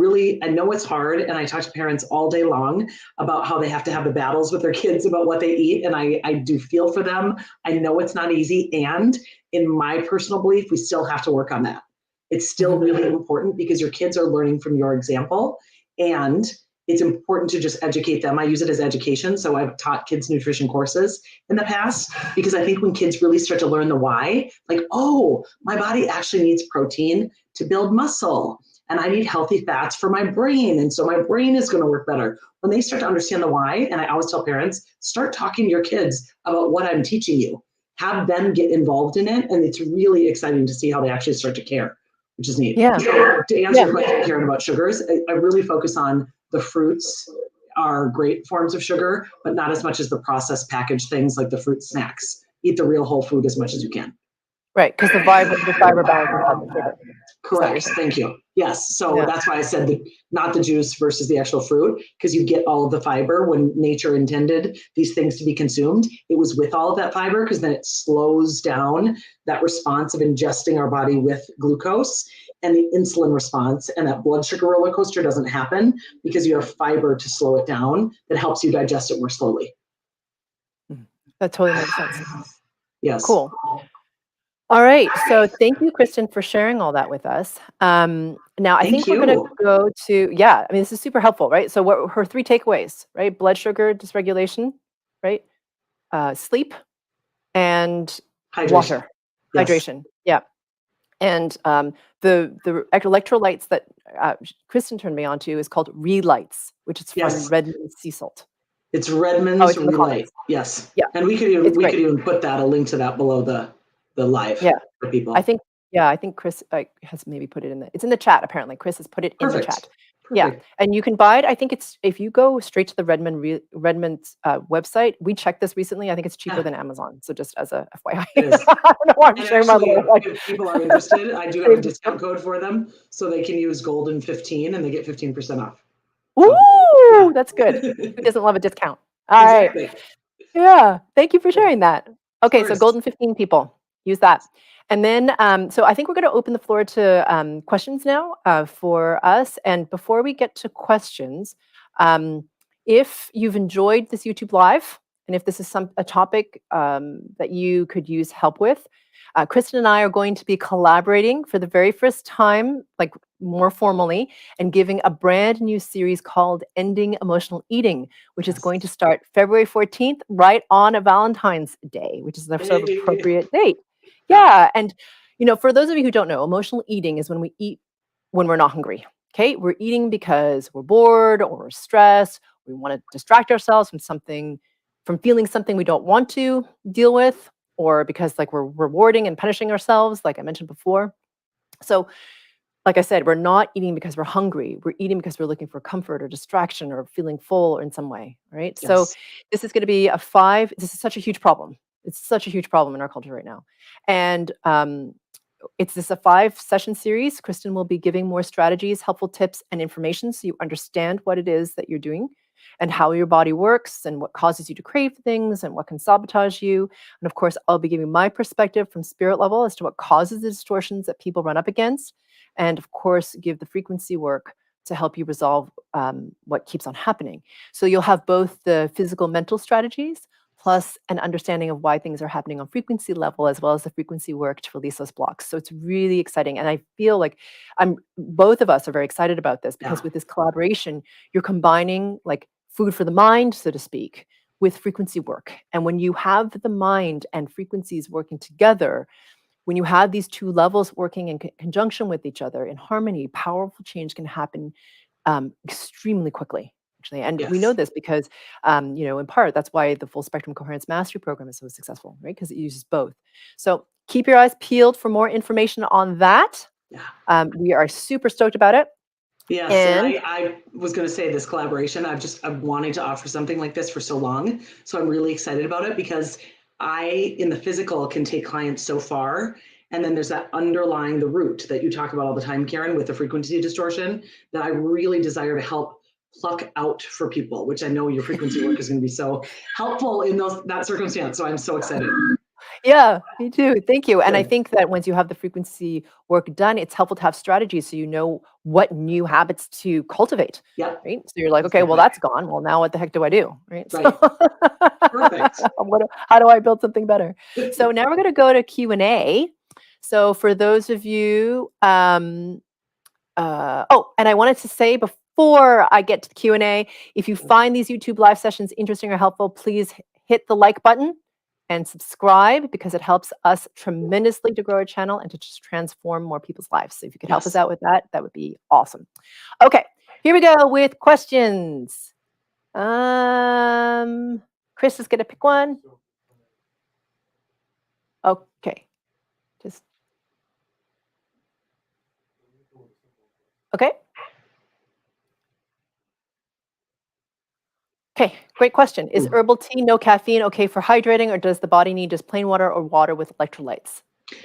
know it's hard, and I talk to parents all day long about how they have to have the battles with their kids about what they eat, and I do feel for them. I know it's not easy, and in my personal belief, we still have to work on that. It's still really important because your kids are learning from your example, and it's important to just educate them. I use it as education. So I've taught kids nutrition courses in the past because I think when kids really start to learn the why, like, oh, my body actually needs protein to build muscle, and I need healthy fats for my brain. And so my brain is going to work better. When they start to understand the why, and I always tell parents, start talking to your kids about what I'm teaching you. Have them get involved in it. And it's really exciting to see how they actually start to care, which is neat. Yeah. So to answer your question, Karen, about sugars, I really focus on the fruits are great forms of sugar, but not as much as the processed packaged things like the fruit snacks. Eat the real whole food as much as you can. Right, because the fiber balances out the sugar. Correct. Thank you. Yes. So that's why I said not the juice versus the actual fruit, because you get all of the fiber when nature intended these things to be consumed. It was with all of that fiber because then it slows down that response of ingesting our body with glucose, and the insulin response and that blood sugar roller coaster doesn't happen because you have fiber to slow it down that helps you digest it more slowly. That totally makes sense. Yes. Cool. All right. So thank you, Kristen, for sharing all that with us. Now, I think we're going to go to, this is super helpful, right? So what her 3 takeaways, right? Blood sugar dysregulation, right? Sleep and water. Yes. Hydration. Yeah. And the electrolytes that Kristen turned me on to is called Relights, which is from Redmond Sea Salt. It's Redmond's Relight. Yes. Yeah. And we could even put a link to that below the live for people. I think Chris has maybe put it it's in the chat apparently. Chris has put it in the chat. Yeah, and you can buy it. I think it's if you go straight to the Redmond's website. We checked this recently. I think it's cheaper than Amazon. So just as a FYI, I don't know why I'm sharing my little. If people are interested, I do have a discount code for them, so they can use Golden 15 and they get 15% off. Ooh, that's good. Who doesn't love a discount? All right. Yeah, thank you for sharing that. Okay, so Golden 15 people use that. And then, so I think we're going to open the floor to questions now for us. And before we get to questions, if you've enjoyed this YouTube Live, and if this is a topic that you could use help with, Kristen and I are going to be collaborating for the very first time, like more formally, and giving a brand new series called Ending Emotional Eating, which is going to start February 14th, right on a Valentine's Day, which is the sort of appropriate date. Yeah. And, for those of you who don't know, emotional eating is when we eat when we're not hungry. Okay. We're eating because we're bored or we're stressed. We want to distract ourselves from feeling something we don't want to deal with, or because like we're rewarding and punishing ourselves, like I mentioned before. So like I said, we're not eating because we're hungry. We're eating because we're looking for comfort or distraction or feeling full or in some way, right? So Yes. this is going to be a 5. This is such a huge problem. It's such a huge problem in our culture right now. And it's this a 5-session series. Kristin will be giving more strategies, helpful tips, and information so you understand what it is that you're doing and how your body works and what causes you to crave things and what can sabotage you. And of course, I'll be giving my perspective from spirit level as to what causes the distortions that people run up against. And of course, give the frequency work to help you resolve what keeps on happening. So you'll have both the physical, mental strategies plus an understanding of why things are happening on frequency level, as well as the frequency work to release those blocks. So it's really exciting. And I feel like both of us are very excited about this because Yeah. with this collaboration, you're combining like food for the mind, so to speak, with frequency work. And when you have the mind and frequencies working together, when you have these two levels working in conjunction with each other in harmony, powerful change can happen extremely quickly, actually. And we know Yes. this because, in part, that's why the Full Spectrum Coherence Mastery Program is so successful, right? Because it uses both. So keep your eyes peeled for more information on that. Yeah. We are super stoked about it. Yes, and And I was going to say this collaboration. I've wanted to offer something like this for so long, so I'm really excited about it because I, in the physical, can take clients so far, and then there's that underlying the root that you talk about all the time, Karen, with the frequency distortion that I really desire to help pluck out for people, which I know your frequency work is going to be so helpful in that circumstance. So I'm so excited. yeah, me too. Thank you. And I Good. think that once you have the frequency work done, it's helpful to have strategies so you know what new habits to cultivate. Yep. Right. So you're like, okay, well, Exactly. that's gone. Well, now what the heck do I do? Right. So Right. Perfect. how do I build something better? So now we're going to go to Q&A. So for those of you, and I wanted to say before I get to the Q&A, if you find these YouTube live sessions interesting or helpful, please hit the like button and subscribe because it helps us tremendously to grow our channel and to just transform more people's lives. So if you could help us Yes. out with that, that would be awesome. Okay, here we go with questions. Chris is gonna pick one. Okay, just okay. Okay, great question. Is Ooh. herbal tea, no caffeine, okay for hydrating, or does the body need just plain water or water with electrolytes?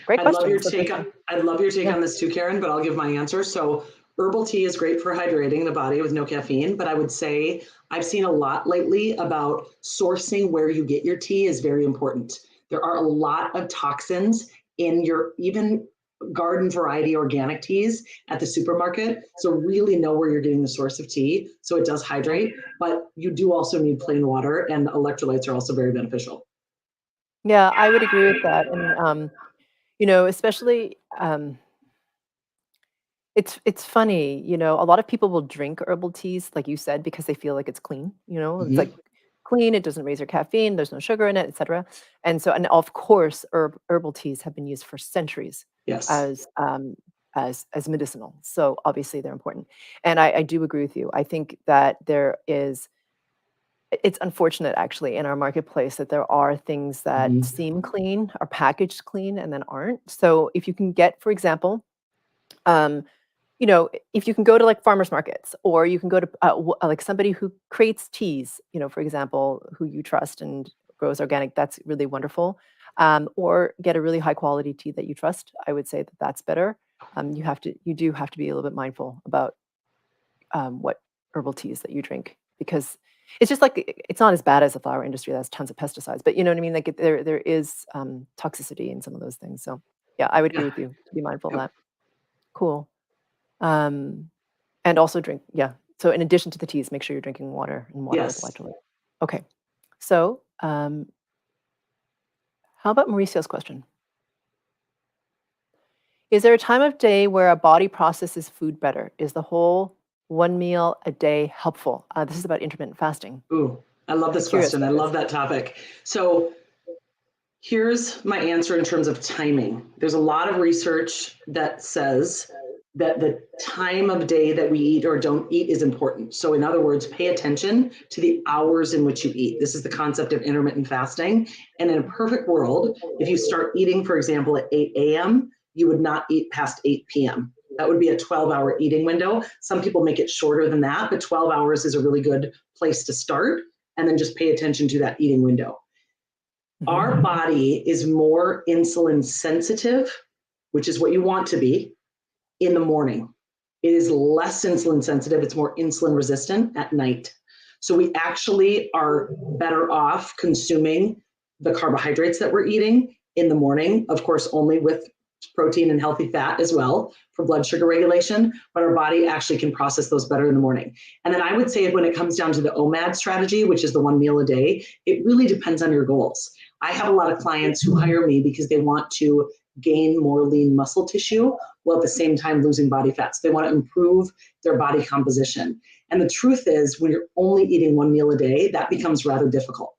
Great I'd love question. your So take on I'd love your take yeah. on this too, Karen, but I'll give my answer. So herbal tea is great for hydrating the body with no caffeine, but I would say I've seen a lot lately about sourcing where you get your tea is very important. There are a lot of toxins in your even garden variety organic teas at the supermarket. So really know where you're getting the source of tea. So it does hydrate, but you do also need plain water, and electrolytes are also very beneficial. Yeah, I would agree with that. And especially it's funny, a lot of people will drink herbal teas, like you said, because they feel like it's clean. It's like Mhm. clean, it doesn't raise your caffeine, there's no sugar in it, etc. And of course, herbal teas have been used for centuries Yes. as as medicinal. So obviously they're important. And I do agree with you. I think that it's unfortunate actually in our marketplace that there are things that Mhm. seem clean, are packaged clean, and then aren't. So if you can get, for example, um, if you can go to like farmers markets or you can go to like somebody who creates teas, for example, who you trust and grows organic, that's really wonderful. Or get a really high quality tea that you trust. I would say that that's better. You do have to be a little bit mindful about what herbal teas that you drink because it's just like it's not as bad as the flower industry that has tons of pesticides, but you know what I mean. Like there is toxicity in some of those things. So yeah, I would agree Yeah. with you to be mindful of Yep. that. Cool. Um, and also drink, yeah. So in addition to the teas, make sure you're drinking water and water with Yes. electrolyte. Okay. So how about Mauricio's question? Is there a time of day where a body processes food better? Is the whole one meal a day helpful? This is about intermittent fasting. Ooh, I love I'm this curious question. I about love this. that topic. So here's my answer in terms of timing. There's a lot of research that says that the time of day that we eat or don't eat is important. So in other words, pay attention to the hours in which you eat. This is the concept of intermittent fasting. And in a perfect world, if you start eating, for example, at 8 a.m., you would not eat past 8 p.m. That would be a 12-hour eating window. Some people make it shorter than that, but 12 hours is a really good place to start. And then just pay attention to that eating window. Our body is more insulin sensitive, which is what you want to be, in the morning. It is less insulin sensitive. It's more insulin resistant at night. So we actually are better off consuming the carbohydrates that we're eating in the morning, of course, only with protein and healthy fat as well for blood sugar regulation, but our body actually can process those better in the morning. And then I would say when it comes down to the OMAD strategy, which is the 1 meal a day, it really depends on your goals. I have a lot of clients who hire me because they want to gain more lean muscle tissue while at the same time losing body fat. So they want to improve their body composition. And the truth is, when you're only eating 1 meal a day, that becomes rather difficult.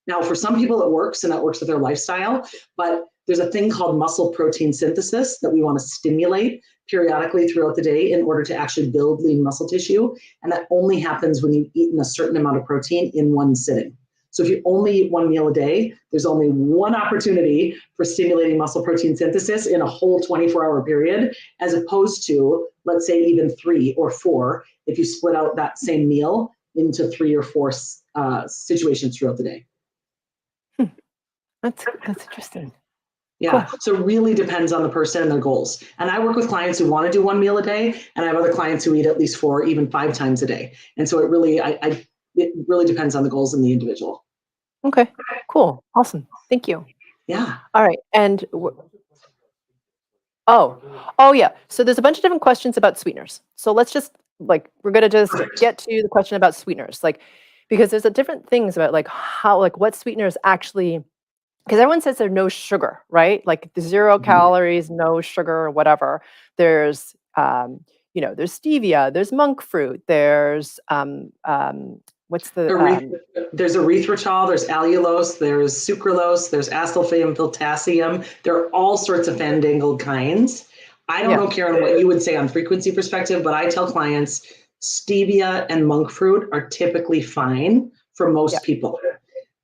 Now, for some people it works and that works with their lifestyle, but there's a thing called muscle protein synthesis that we want to stimulate periodically throughout the day in order to actually build lean muscle tissue. And that only happens when you've eaten a certain amount of protein in one sitting. So if you only eat 1 meal a day, there's only one opportunity for stimulating muscle protein synthesis in a whole 24-hour period, as opposed to, let's say, even 3 or 4, if you split out that same meal into 3 or 4 situations throughout the day. That's interesting. Yeah, Cool. so it really depends on the person and their goals. And I work with clients who want to do 1 meal a day, and I have other clients who eat at least 4, even 5 times a day. And so it really, it really depends on the goals in the individual. Okay, cool. Awesome. Thank you. Yeah. All right. And yeah. So there's a bunch of different questions about sweeteners. So let's just we're gonna just get to the question about sweeteners, because there's a different things about how what sweeteners actually, because everyone says there's no sugar, right? Like the 0 calories, no sugar, or whatever. There's there's stevia, there's monk fruit, there's what's the there's erythritol, there's allulose, there's sucralose, there's acesulfame, potassium. There are all sorts of fandangled kinds. I don't know, Karen, what you would say on frequency perspective, but I tell clients stevia and monk fruit are typically fine for most people.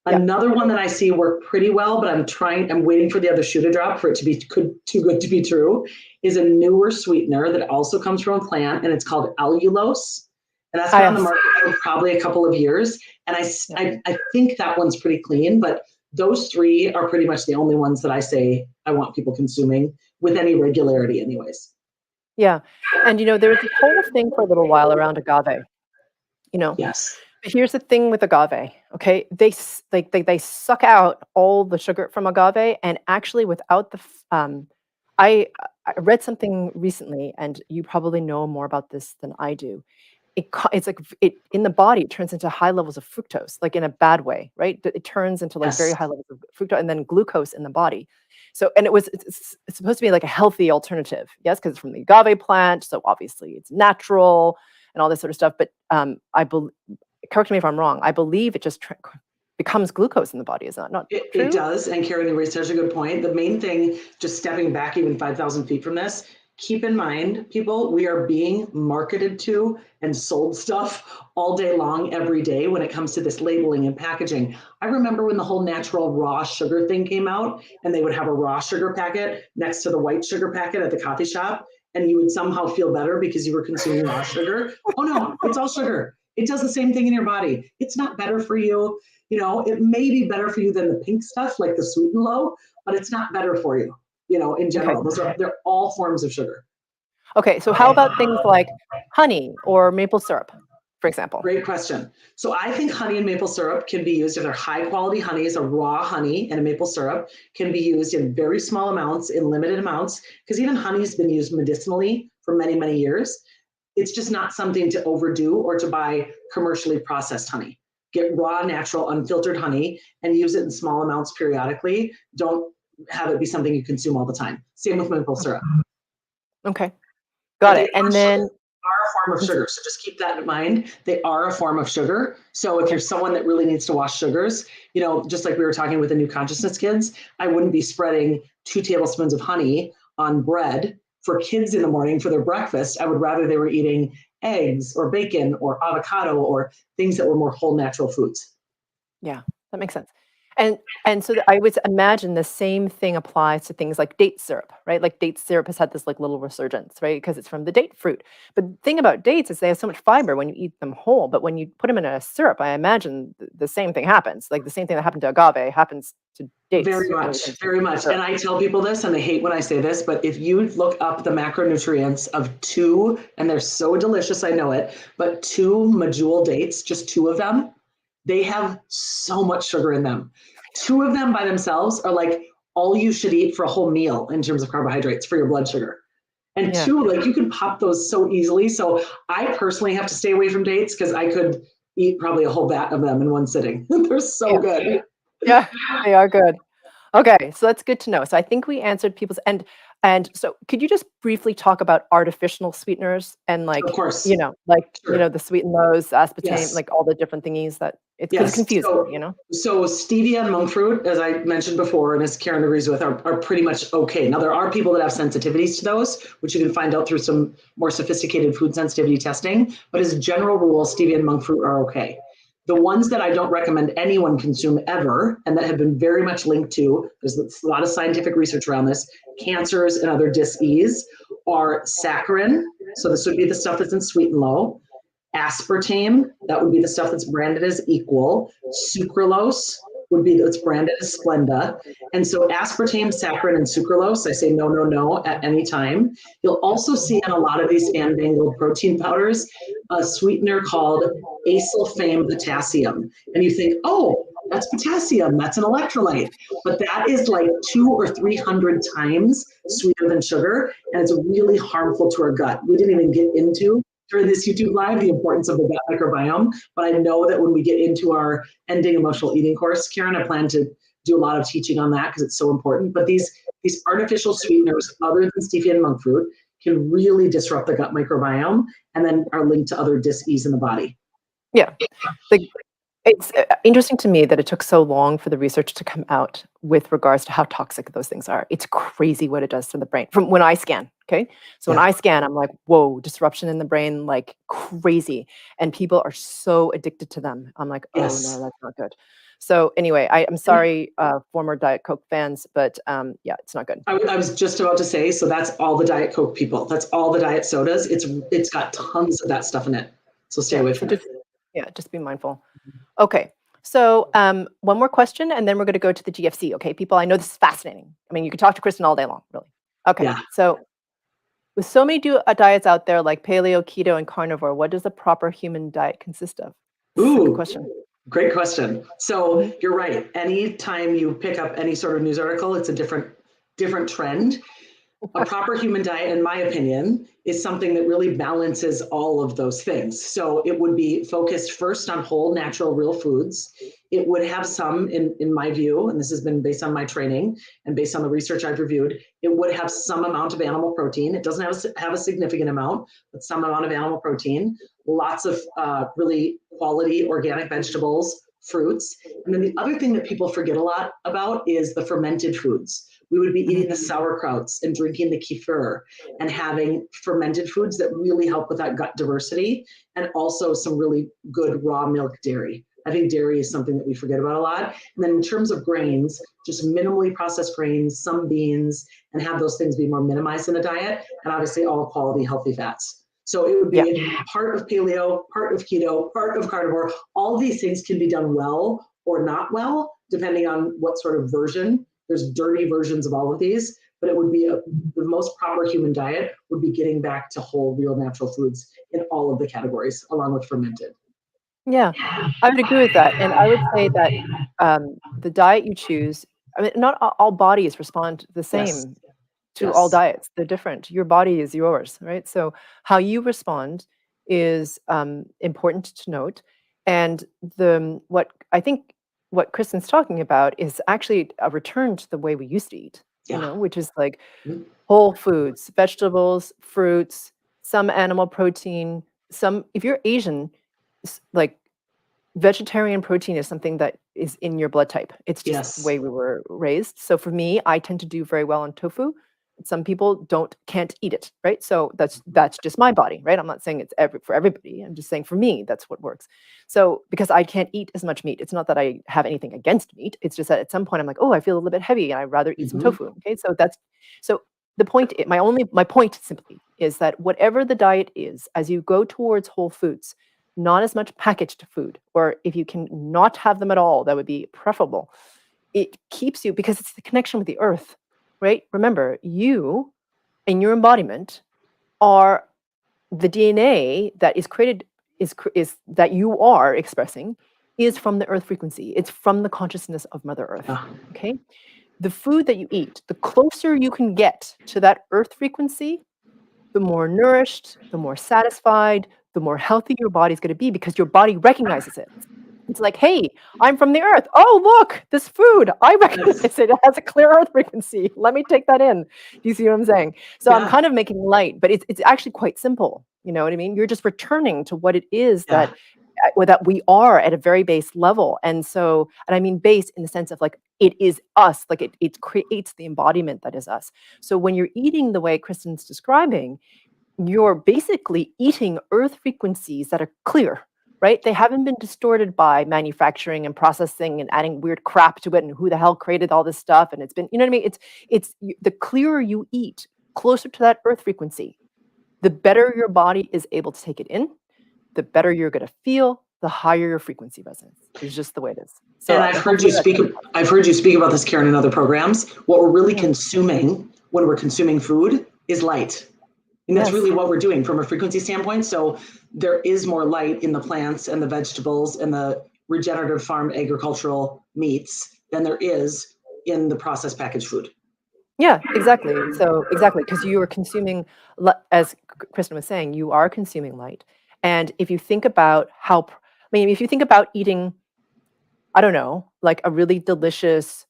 Another one that I see work pretty well, but I'm waiting for the other shoe to drop for it to be too good to be true, is a newer sweetener that also comes from a plant, and it's called allulose. And that's been on the market for probably a couple of years. And I think that one's pretty clean, but those 3 are pretty much the only ones that I say I want people consuming with any regularity anyways. Yeah. And there was this whole thing for a little while around agave. Yes. But here's the thing with agave, okay? They suck out all the sugar from agave, and actually without the I read something recently, and you probably know more about this than I do. It's it in the body, it turns into high levels of fructose, in a bad way, right? It turns into very high levels of fructose and then glucose in the body. So, and it's supposed to be like a healthy alternative, yes, because it's from the agave plant, so obviously it's natural and all this sort of stuff. But correct me if I'm wrong, I believe it just becomes glucose in the body. Is that not true? It does. And Karen, you raised such a good point. The main thing, just stepping back even 5,000 feet from this, keep in mind, people, we are being marketed to and sold stuff all day long, every day when it comes to this labeling and packaging. I remember when the whole natural raw sugar thing came out, and they would have a raw sugar packet next to the white sugar packet at the coffee shop, and you would somehow feel better because you were consuming raw sugar. Oh no, it's all sugar. It does the same thing in your body. It's not better for you. It may be better for you than the pink stuff, like the Sweet and Low, but it's not better for you, in general. They're all forms of sugar. Okay, so how about things like honey or maple syrup, for example? Great question. So I think honey and maple syrup can be used if they're high quality honeys, a raw honey and a maple syrup can be used in very small amounts, in limited amounts, because even honey's been used medicinally for many, many years. It's just not something to overdo or to buy commercially processed honey. Get raw, natural, unfiltered honey and use it in small amounts periodically. Don't have it be something you consume all the time. Same with maple syrup. Okay, got it. And then are a form of sugar. So just keep that in mind. They are a form of sugar. So if you're someone that really needs to watch sugars, just like we were talking with the New Consciousness kids, I wouldn't be spreading 2 tablespoons of honey on bread for kids in the morning for their breakfast. I would rather they were eating eggs or bacon or avocado or things that were more whole natural foods. Yeah, that makes sense. And so I would imagine the same thing applies to things like date syrup, right? Like date syrup has had this like little resurgence, right? Because it's from the date fruit. But the thing about dates is they have so much fiber when you eat them whole. But when you put them in a syrup, I imagine the same thing happens. Like the same thing that happened to agave happens to dates. Very much, very much. And I tell people this, and they hate when I say this, but if you look up the macronutrients of two, and they're so delicious, I know it, but two medjool dates, just two of them, they have so much sugar in them. Two of them by themselves are like all you should eat for a whole meal in terms of carbohydrates for your blood sugar. And Yeah. two, like you can pop those so easily. So I personally have to stay away from dates because I could eat probably a whole vat of them in one sitting. They're so good. Yeah, they are good. Okay, so that's good to know. So I think we answered people's and so could you just briefly talk about artificial sweeteners and Of course. the sweet and lows, aspartame, Yes. like all the different thingies that it's because it Yes. confused So, me, so stevia and monk fruit, as I mentioned before, and as Karen agrees with, are pretty much okay. Now, there are people that have sensitivities to those, which you can find out through some more sophisticated food sensitivity testing. But as a general rule, stevia and monk fruit are okay. The ones that I don't recommend anyone consume ever, and that have been very much linked to, there's a lot of scientific research around this, cancers and other dis-ease, are saccharin. So this would be the stuff that's in sweet and low. Aspartame, that would be the stuff that's branded as equal. Sucralose would be that's branded as Splenda. And so aspartame, saccharin, and sucralose, I say no, no, no at any time. You'll also see in a lot of these fandangled protein powders a sweetener called acyl potassium. And you think, oh, that's potassium, that's an electrolyte. But that is like 200 or 300 times sweeter than sugar, and it's really harmful to our gut. We didn't even get into during this YouTube live the importance of the gut microbiome, but I know that when we get into our ending emotional eating course, Karen, I plan to do a lot of teaching on that because it's so important. But these artificial sweeteners, other than stevia and monk fruit, can really disrupt the gut microbiome and then are linked to other dis-ease in the body. Yeah. It's interesting to me that it took so long for the research to come out with regards to how toxic those things are. It's crazy what it does to the brain from when I scan. Okay. So when I scan, I'm like, whoa, disruption in the brain, like crazy. And people are so addicted to them. I'm like, oh no, that's not good. So anyway, I'm sorry, former Diet Coke fans, but yeah, it's not good. I was just about to say, so that's all the Diet Coke people. That's all the diet sodas. It's got tons of that stuff in it. So stay away from it. Just be mindful. Okay. So one more question, and then we're going to go to the GFC. Okay, people, I know this is fascinating. I mean, you could talk to Kristin all day long, really. Okay. Yeah. So with so many diets out there like paleo, keto, and carnivore, what does a proper human diet consist of? Ooh, good question. Great question. So you're right. Anytime you pick up any sort of news article, it's a different trend. A proper human diet, in my opinion, is something that really balances all of those things. So it would be focused first on whole, natural, real foods. It would have some, in my view, and this has been based on my training and based on the research I've reviewed, it would have some amount of animal protein. It doesn't have a significant amount, but some amount of animal protein, lots of really quality organic vegetables, fruits. And then the other thing that people forget a lot about is the fermented foods. We would be eating the sauerkrauts and drinking the kefir and having fermented foods that really help with that gut diversity, and also some really good raw milk dairy. I think dairy is something that we forget about a lot. And then in terms of grains, just minimally processed grains, some beans, and have those things be more minimized in the diet, and obviously all quality healthy fats. So it would be part of paleo, part of keto, part of carnivore. All these things can be done well or not well, depending on what sort of version. There's dirty versions of all of these, but it would be the most proper human diet would be getting back to whole, real, natural foods in all of the categories, along with fermented. Yeah, I would agree with that. And I would say that the diet you choose, I mean, not all bodies respond the same to all diets. They're different. Your body is yours, right? So how you respond is important to note. And what Kristen's talking about is actually a return to the way we used to eat, which is like whole foods, vegetables, fruits, some animal protein, if you're Asian, like vegetarian protein is something that is in your blood type. It's just the way we were raised. So for me, I tend to do very well on tofu. Some people can't eat it, right? So that's just my body, right? I'm not saying it's for everybody. I'm just saying for me, that's what works. So because I can't eat as much meat, it's not that I have anything against meat. It's just that at some point I'm like, oh, I feel a little bit heavy, and I'd rather eat some tofu. Okay, so the point. My point simply is that whatever the diet is, as you go towards whole foods, not as much packaged food, or if you can not have them at all, that would be preferable. It keeps you, because it's the connection with the earth, right? Remember, you in your embodiment are the DNA that is created, is that you are expressing, is from the earth frequency. It's from the consciousness of Mother Earth. Okay? The food that you eat, the closer you can get to that earth frequency, the more nourished, the more satisfied, the more healthy your body's going to be, because your body recognizes it. It's like, hey, I'm from the earth. Oh, look, this food, I recognize it. It has a clear earth frequency. Let me take that in. Do you see what I'm saying? So I'm kind of making light, but it's actually quite simple. You know what I mean? You're just returning to what it is that we are at a very base level. And I mean base in the sense of like, it is us, like it creates the embodiment that is us. So when you're eating the way Kristin's describing, you're basically eating earth frequencies that are clear, right? They haven't been distorted by manufacturing and processing and adding weird crap to it and who the hell created all this stuff. And it's been, you know what I mean? The clearer you eat, closer to that earth frequency, the better your body is able to take it in, the better you're going to feel, the higher your frequency resonance. It's just the way it is. So, and I've heard you speak about this, Karen, in other programs. What we're really consuming when we're consuming food is light. And that's really what we're doing from a frequency standpoint. So there is more light in the plants and the vegetables and the regenerative farm agricultural meats than there is in the processed packaged food. Yeah, exactly. So exactly, because you are consuming, as Kristin was saying, you are consuming light. And if you think about if you think about eating, I don't know, like a really delicious,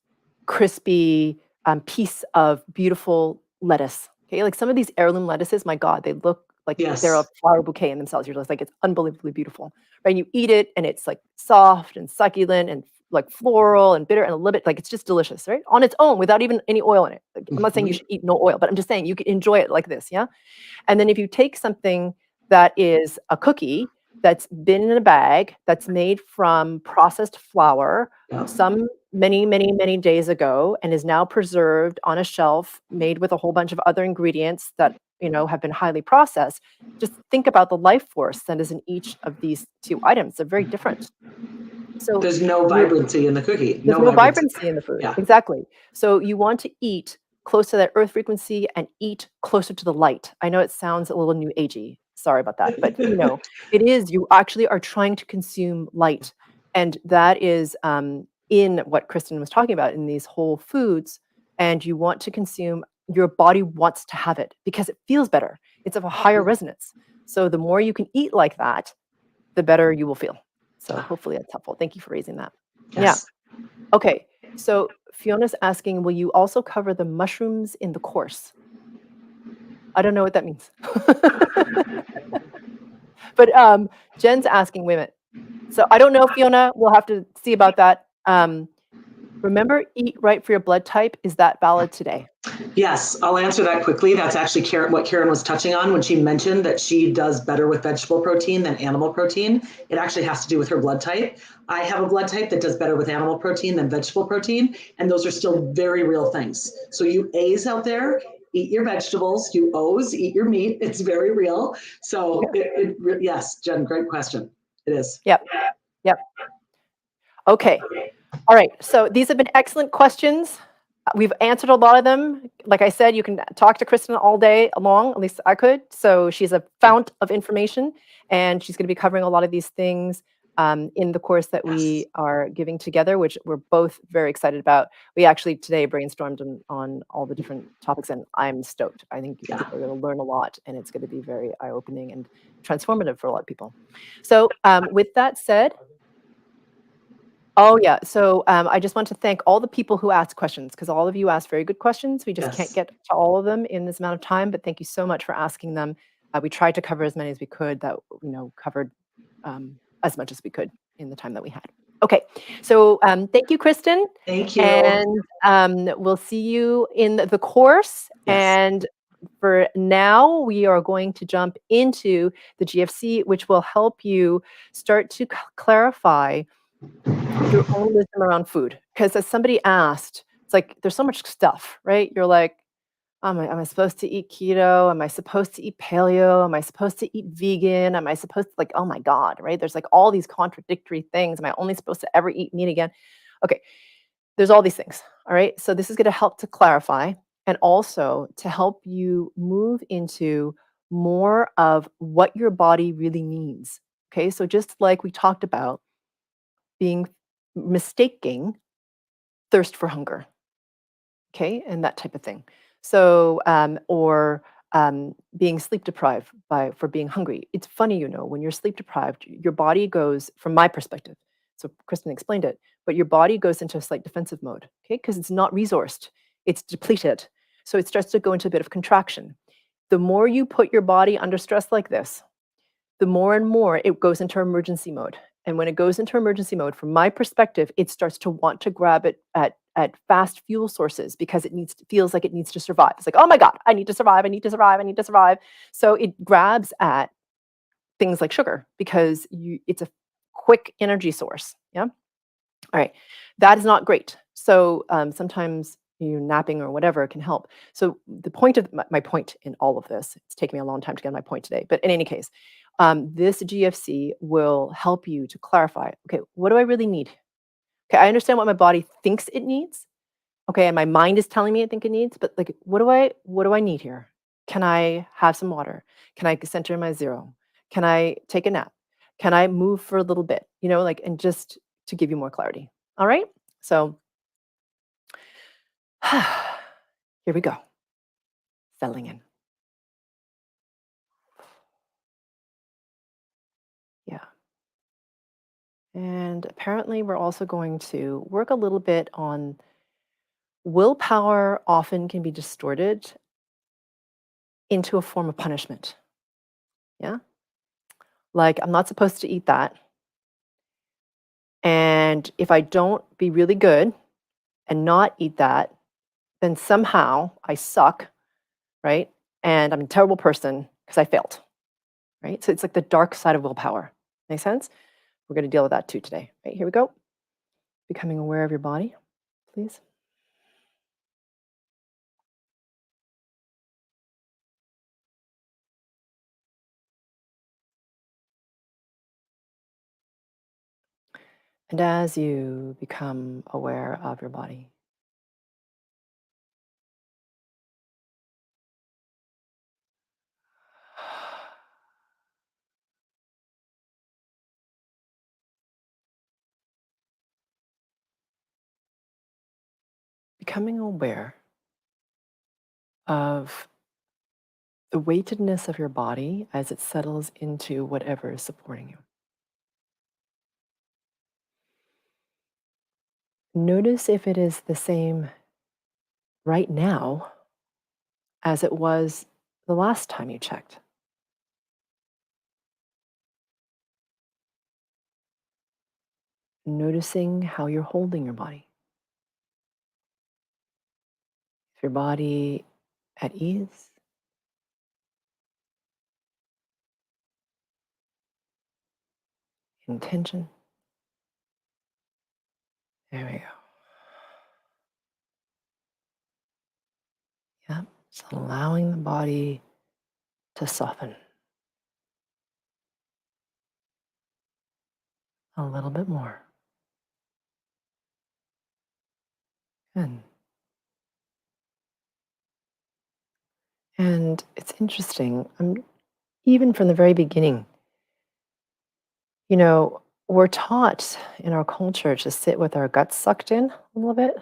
crispy piece of beautiful lettuce. Okay, like some of these heirloom lettuces, my God, they look like they're a flower bouquet in themselves. You're just like, it's unbelievably beautiful, right? You eat it and it's like soft and succulent and like floral and bitter and a little bit like, it's just delicious, right? On its own, without even any oil in it. Like, I'm not saying you should eat no oil, but I'm just saying you could enjoy it like this, yeah? And then if you take something that is a cookie that's been in a bag, that's made from processed flour, some many days ago, and is now preserved on a shelf, made with a whole bunch of other ingredients that, you know, have been highly processed. Just think about the life force that is in each of these two items. They're very different. So there's no vibrancy in the cookie. There's no vibrancy in the food. Yeah. Exactly. So you want to eat close to that earth frequency and eat closer to the light. I know it sounds a little new agey. Sorry about that. But you know, it is, you actually are trying to consume light. And that is in what Kristin was talking about in these whole foods. And you want to consume, your body wants to have it because it feels better. It's of a higher resonance. So the more you can eat like that, the better you will feel. So hopefully that's helpful. Thank you for raising that. Yes. Yeah. Okay. So Fiona's asking, will you also cover the mushrooms in the course? I don't know what that means. But Jen's asking, wait a minute. So I don't know, Fiona, we'll have to see about that. Remember, eat right for your blood type. Is that valid today? Yes, I'll answer that quickly. That's actually what Karen was touching on when she mentioned that she does better with vegetable protein than animal protein. It actually has to do with her blood type. I have a blood type that does better with animal protein than vegetable protein, and those are still very real things. So you A's out there, eat your vegetables. You O's, eat your meat. It's very real. So yes, Jen, great question. It is. Yep. Okay. All right. So these have been excellent questions. We've answered a lot of them. Like I said, you can talk to Kristin all day long, at least I could. So she's a fount of information, and she's going to be covering a lot of these things in the course that we are giving together, which we're both very excited about. We actually today brainstormed on all the different topics, and I'm stoked. I think people are going to learn a lot, and it's going to be very eye-opening and transformative for a lot of people. So with that said, oh, yeah. So I just want to thank all the people who asked questions, because all of you asked very good questions. We just can't get to all of them in this amount of time, but thank you so much for asking them. We tried to cover as many as we could that, covered as much as we could in the time that we had. Okay. So thank you, Kristen. Thank you. And we'll see you in the course. Yes. And for now, we are going to jump into the GFC, which will help you start to clarify your own wisdom around food. Because as somebody asked, it's like there's so much stuff, right? You're like, am I supposed to eat keto? Am I supposed to eat paleo? Am I supposed to eat vegan? Am I supposed to, like, oh my God, right? There's like all these contradictory things. Am I only supposed to ever eat meat again? Okay, there's all these things. All right. So this is going to help to clarify and also to help you move into more of what your body really needs. Okay. So just like we talked about being mistaking thirst for hunger. Okay, and that type of thing. So, or being sleep deprived for being hungry. It's funny, when you're sleep deprived, your body goes, from my perspective. So Kristen explained it, but your body goes into a slight defensive mode. Okay, because it's not resourced, it's depleted, so it starts to go into a bit of contraction. The more you put your body under stress like this, the more and more it goes into emergency mode. And when it goes into emergency mode, from my perspective, it starts to want to grab it at fast fuel sources because feels like it needs to survive. It's like, oh my God, I need to survive, I need to survive, I need to survive. So it grabs at things like sugar because it's a quick energy source. Yeah. All right. That is not great. So sometimes napping or whatever can help. So the point of my point in all of this, it's taken me a long time to get my point today, but in any case, this GFC will help you to clarify, okay, what do I really need? Okay, I understand what my body thinks it needs. Okay, and my mind is telling me I think it needs, but like, what do I need here? Can I have some water? Can I center my zero? Can I take a nap? Can I move for a little bit? Like, and just to give you more clarity. All right. So here we go. Settling in. Yeah. And apparently, we're also going to work a little bit on willpower, often can be distorted into a form of punishment. Yeah. Like, I'm not supposed to eat that. And if I don't be really good and not eat that, then somehow I suck, right? And I'm a terrible person because I failed, right? So it's like the dark side of willpower. Make sense? We're going to deal with that too today. Right, here we go. Becoming aware of your body, please. And as you become aware of your body, becoming aware of the weightedness of your body as it settles into whatever is supporting you. Notice if it is the same right now as it was the last time you checked. Noticing how you're holding your body. Is your body at ease? In tension? There we go. Yep. Just allowing the body to soften a little bit more. Good. And it's interesting. Even from the very beginning, we're taught in our culture to sit with our guts sucked in a little bit,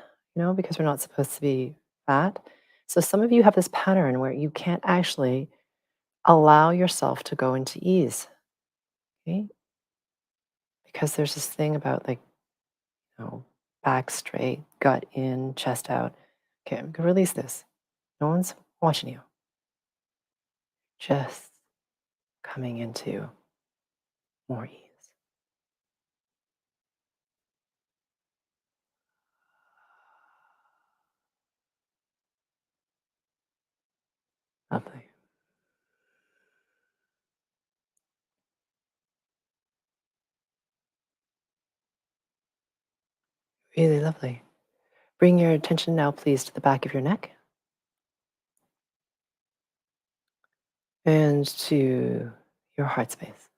because we're not supposed to be fat. So some of you have this pattern where you can't actually allow yourself to go into ease, okay? Because there's this thing about, like, back straight, gut in, chest out. Okay, I'm gonna release this. No one's watching you. Just coming into more ease. Lovely. Really lovely. Bring your attention now, please, to the back of your neck and to your heart space.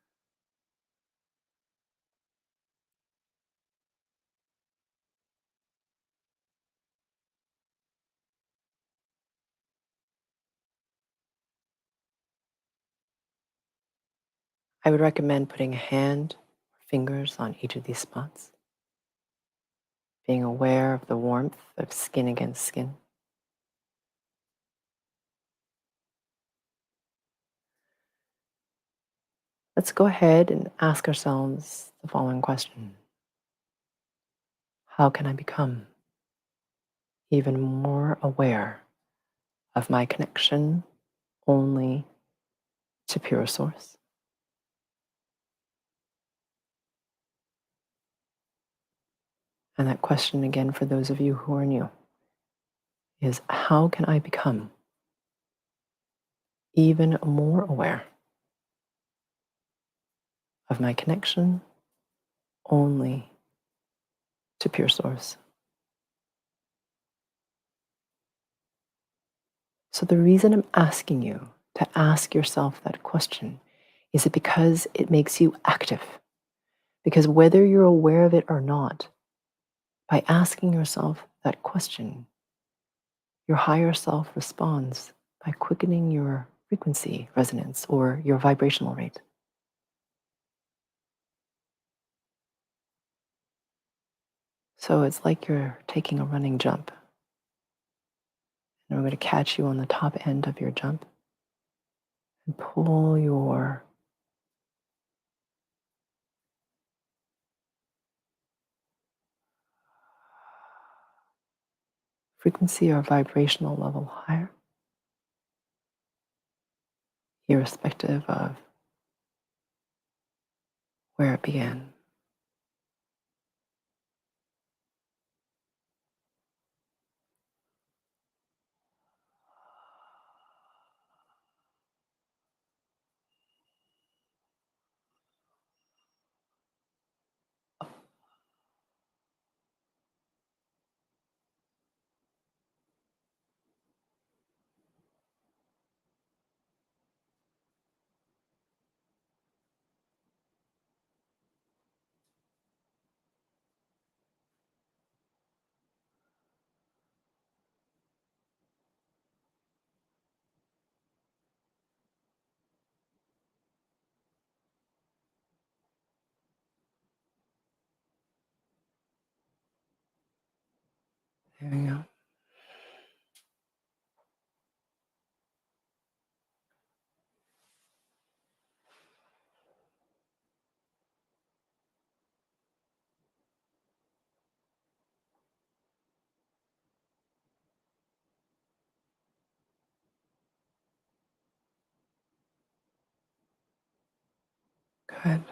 I would recommend putting a hand or fingers on each of these spots, being aware of the warmth of skin against skin. Let's go ahead and ask ourselves the following question. How can I become even more aware of my connection only to pure source? And that question, again, for those of you who are new, is how can I become even more aware of my connection only to pure source? So the reason I'm asking you to ask yourself that question is it because it makes you active. Because whether you're aware of it or not, by asking yourself that question, your higher self responds by quickening your frequency resonance or your vibrational rate. So it's like you're taking a running jump. And we're going to catch you on the top end of your jump and pull your frequency or vibrational level higher, irrespective of where it began. There we go. Good.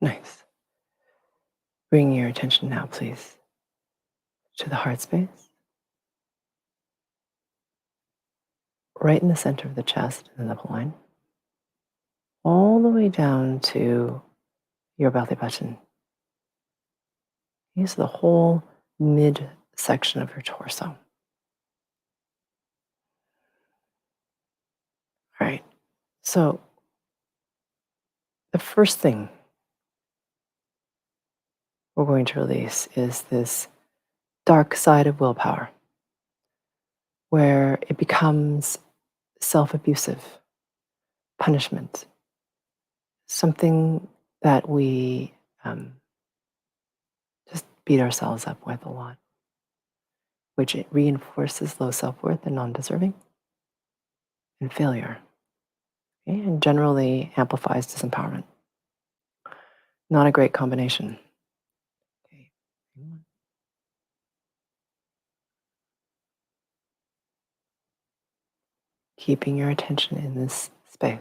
Nice. Bring your attention now, please, to the heart space, right in the center of the chest and the nipple line, all the way down to your belly button. Use the whole mid section of your torso. All right. So the first thing we're going to release is this dark side of willpower, where it becomes self-abusive, punishment, something that we just beat ourselves up with a lot, which it reinforces low self-worth and non-deserving and failure, okay? And generally amplifies disempowerment. Not a great combination. Okay. Keeping your attention in this space.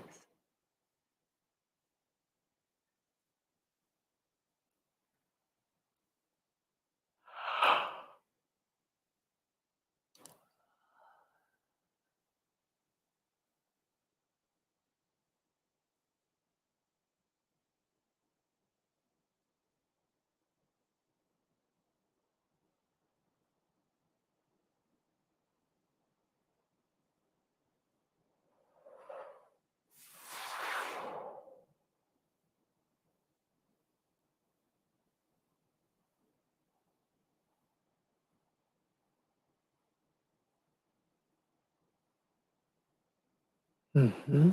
Mm-hmm.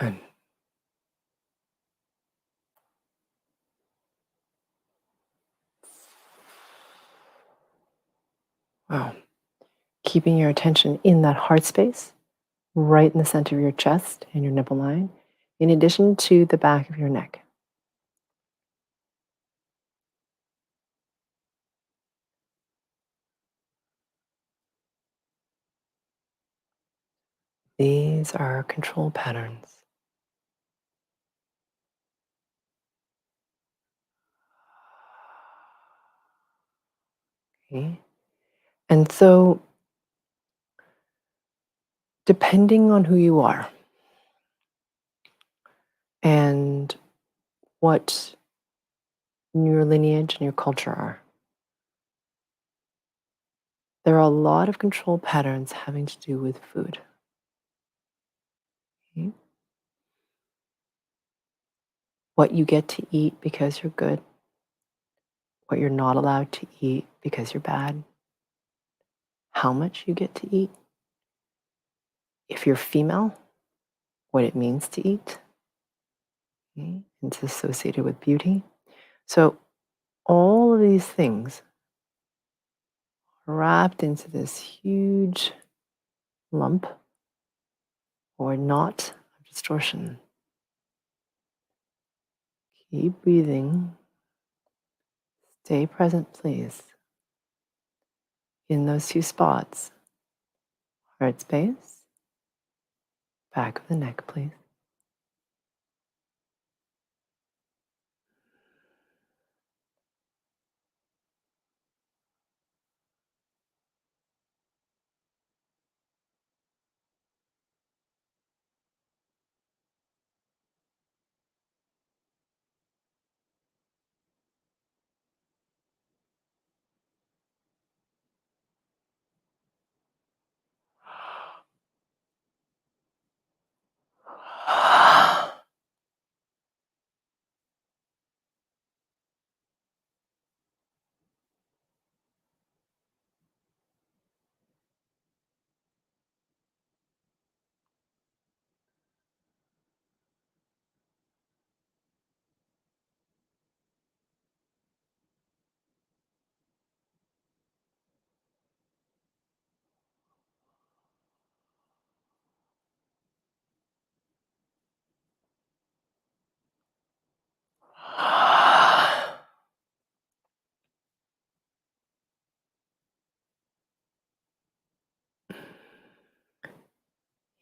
Good. Wow. Keeping your attention in that heart space, right in the center of your chest and your nipple line, in addition to the back of your neck. These are control patterns. Okay? And so, depending on who you are and what your lineage and your culture are, there are a lot of control patterns having to do with food. Okay? What you get to eat because you're good, what you're not allowed to eat because you're bad, how much you get to eat, if you're female, what it means to eat. Okay? It's associated with beauty. So, all of these things are wrapped into this huge lump or knot of distortion. Keep breathing. Stay present, please, in those two spots. Heart space, back of the neck, please.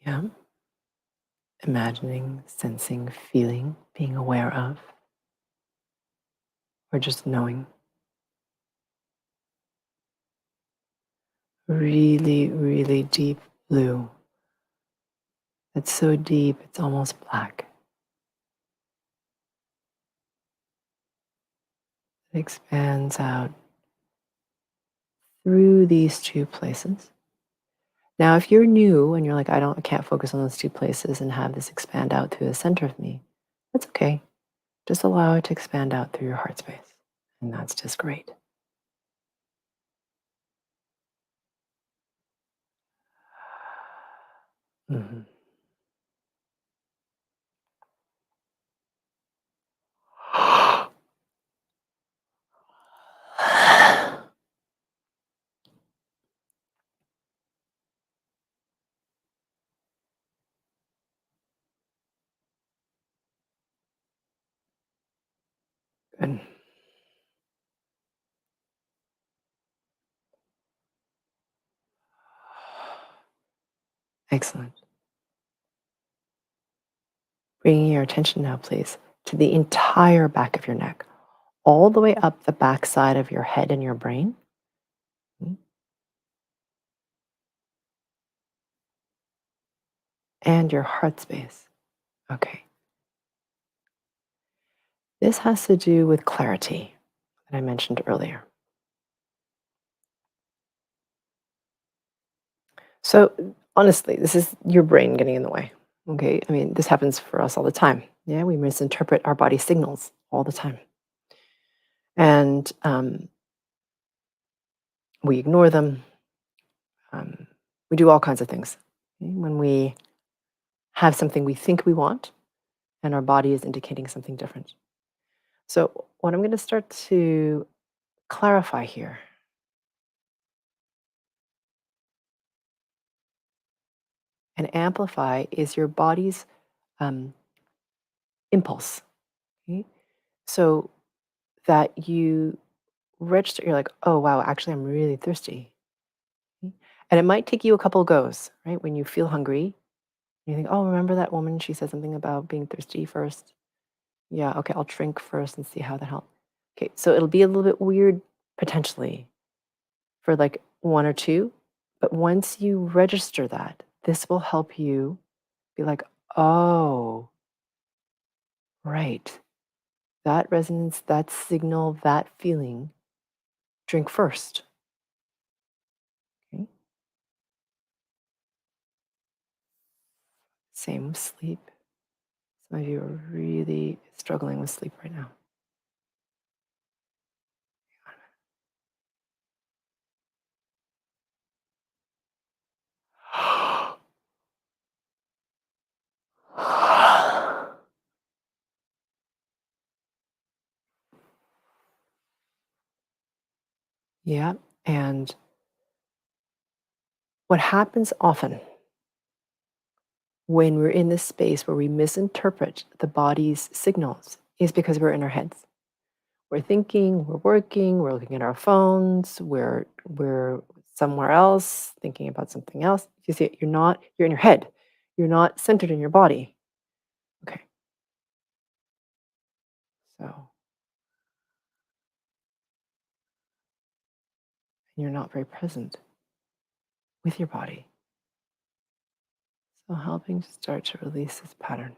Yeah. Imagining, sensing, feeling, being aware of, or just knowing. Really, really deep blue. It's so deep, it's almost black. It expands out through these two places Now, if you're new and you're like, I can't focus on those two places and have this expand out through the center of me, that's okay. Just allow it to expand out through your heart space. And that's just great. Mhm. Good. Excellent. Bringing your attention now, please, to the entire back of your neck, all the way up the back side of your head and your brain, mm, and your heart space. Okay. This has to do with clarity that I mentioned earlier. So, honestly, this is your brain getting in the way. Okay. I mean, this happens for us all the time. Yeah. We misinterpret our body signals all the time. And we ignore them. Um, we do all kinds of things. Okay. When we have something we think we want, and our body is indicating something different. So, what I'm going to start to clarify here and amplify is your body's um, impulse. Okay? So that you register, you're like, oh, wow, actually, I'm really thirsty. Okay? And it might take you a couple goes, right? When you feel hungry, you think, oh, remember that woman? She said something about being thirsty first. Yeah, okay, I'll drink first and see how that helps. Okay, so it'll be a little bit weird potentially for like one or two. But once you register that, this will help you be like, oh, right. That resonance, that signal, that feeling, drink first. Okay. Same with sleep. Some of you are really struggling with sleep right now. Yeah. And what happens often when we're in this space where we misinterpret the body's signals is because we're in our heads. We're thinking, we're working, we're looking at our phones, we're somewhere else, thinking about something else. You see, you're in your head. You're not centered in your body. Okay. So you're not very present with your body. So helping to start to release this pattern.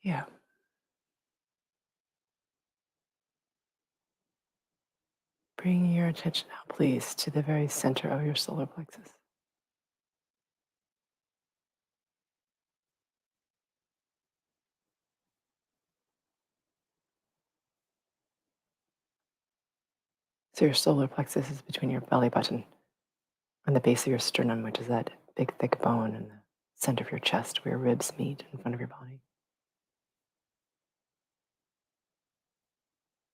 Yeah. Bring your attention now, please, to the very center of your solar plexus. So your solar plexus is between your belly button and the base of your sternum, which is that big, thick bone in the center of your chest where your ribs meet in front of your body.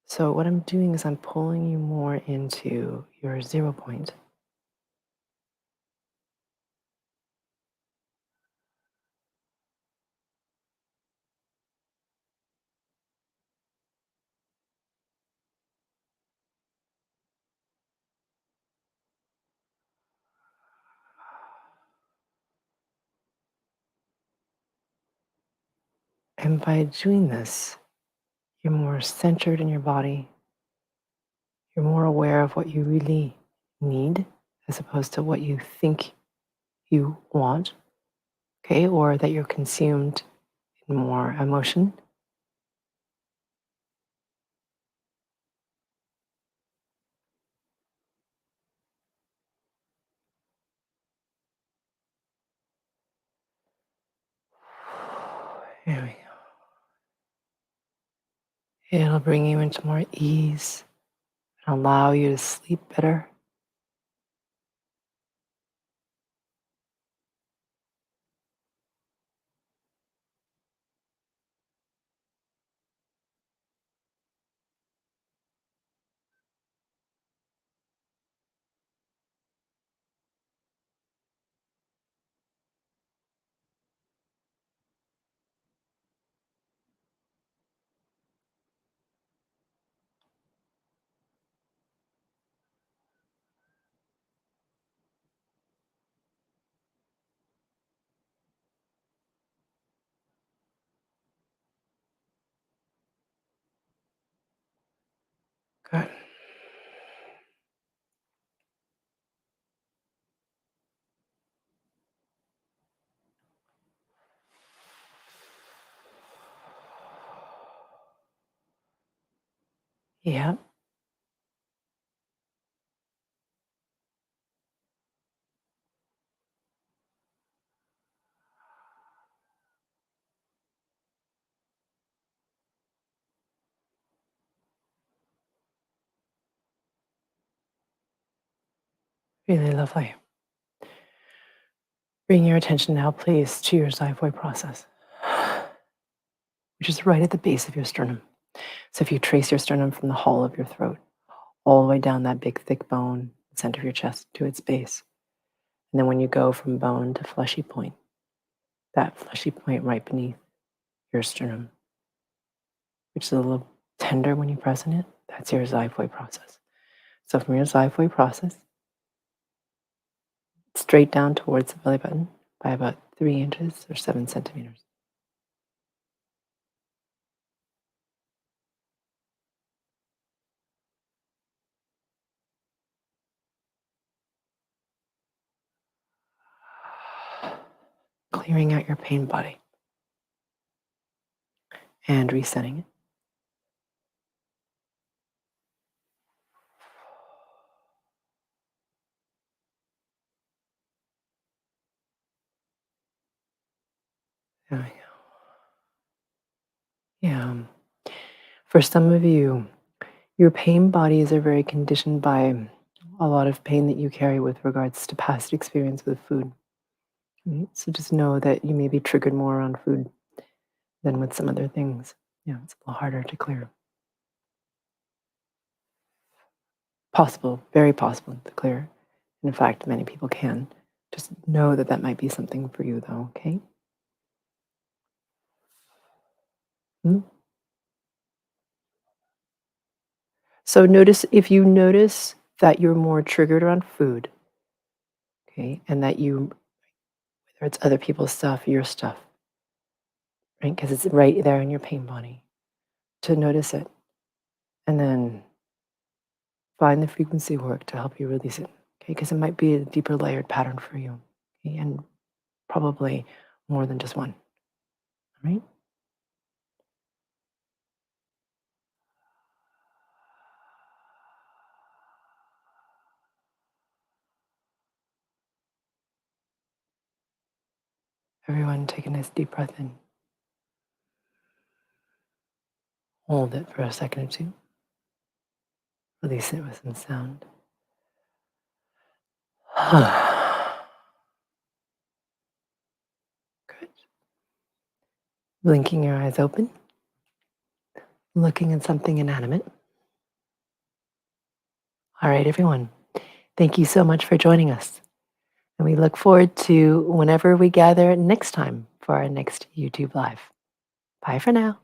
So what I'm doing is I'm pulling you more into your 0 point. And by doing this, you're more centered in your body. You're more aware of what you really need as opposed to what you think you want, okay, or that you're consumed in more emotion. There we go. It'll bring you into more ease and allow you to sleep better. Good. Yeah, really lovely. Bring your attention now, please, to your xiphoid process, which is right at the base of your sternum. So if you trace your sternum from the hollow of your throat all the way down that big, thick bone, center of your chest to its base. And then when you go from bone to fleshy point, that fleshy point right beneath your sternum, which is a little tender when you press on it, that's your xiphoid process. So from your xiphoid process, straight down towards the belly button by about 3 inches or 7 centimeters. Clearing out your pain body and resetting it. There we go. Yeah. For some of you, your pain bodies are very conditioned by a lot of pain that you carry with regards to past experience with food. Right? So just know that you may be triggered more around food than with some other things. Yeah, it's a little harder to clear. Possible, very possible to clear. In fact, many people can. Just know that that might be something for you, though, okay? Mm. So notice if you notice that you're more triggered around food, okay, and that you, whether it's other people's stuff, your stuff, right? Because it's right there in your pain body, to notice it and then find the frequency work to help you release it, okay? Because it might be a deeper layered pattern for you, okay? And probably more than just one, all right? Everyone take a nice deep breath in. Hold it for a second or two. Release it with some sound. Good. Blinking your eyes open. Looking at something inanimate. All right, everyone. Thank you so much for joining us. And we look forward to whenever we gather next time for our next YouTube Live. Bye for now.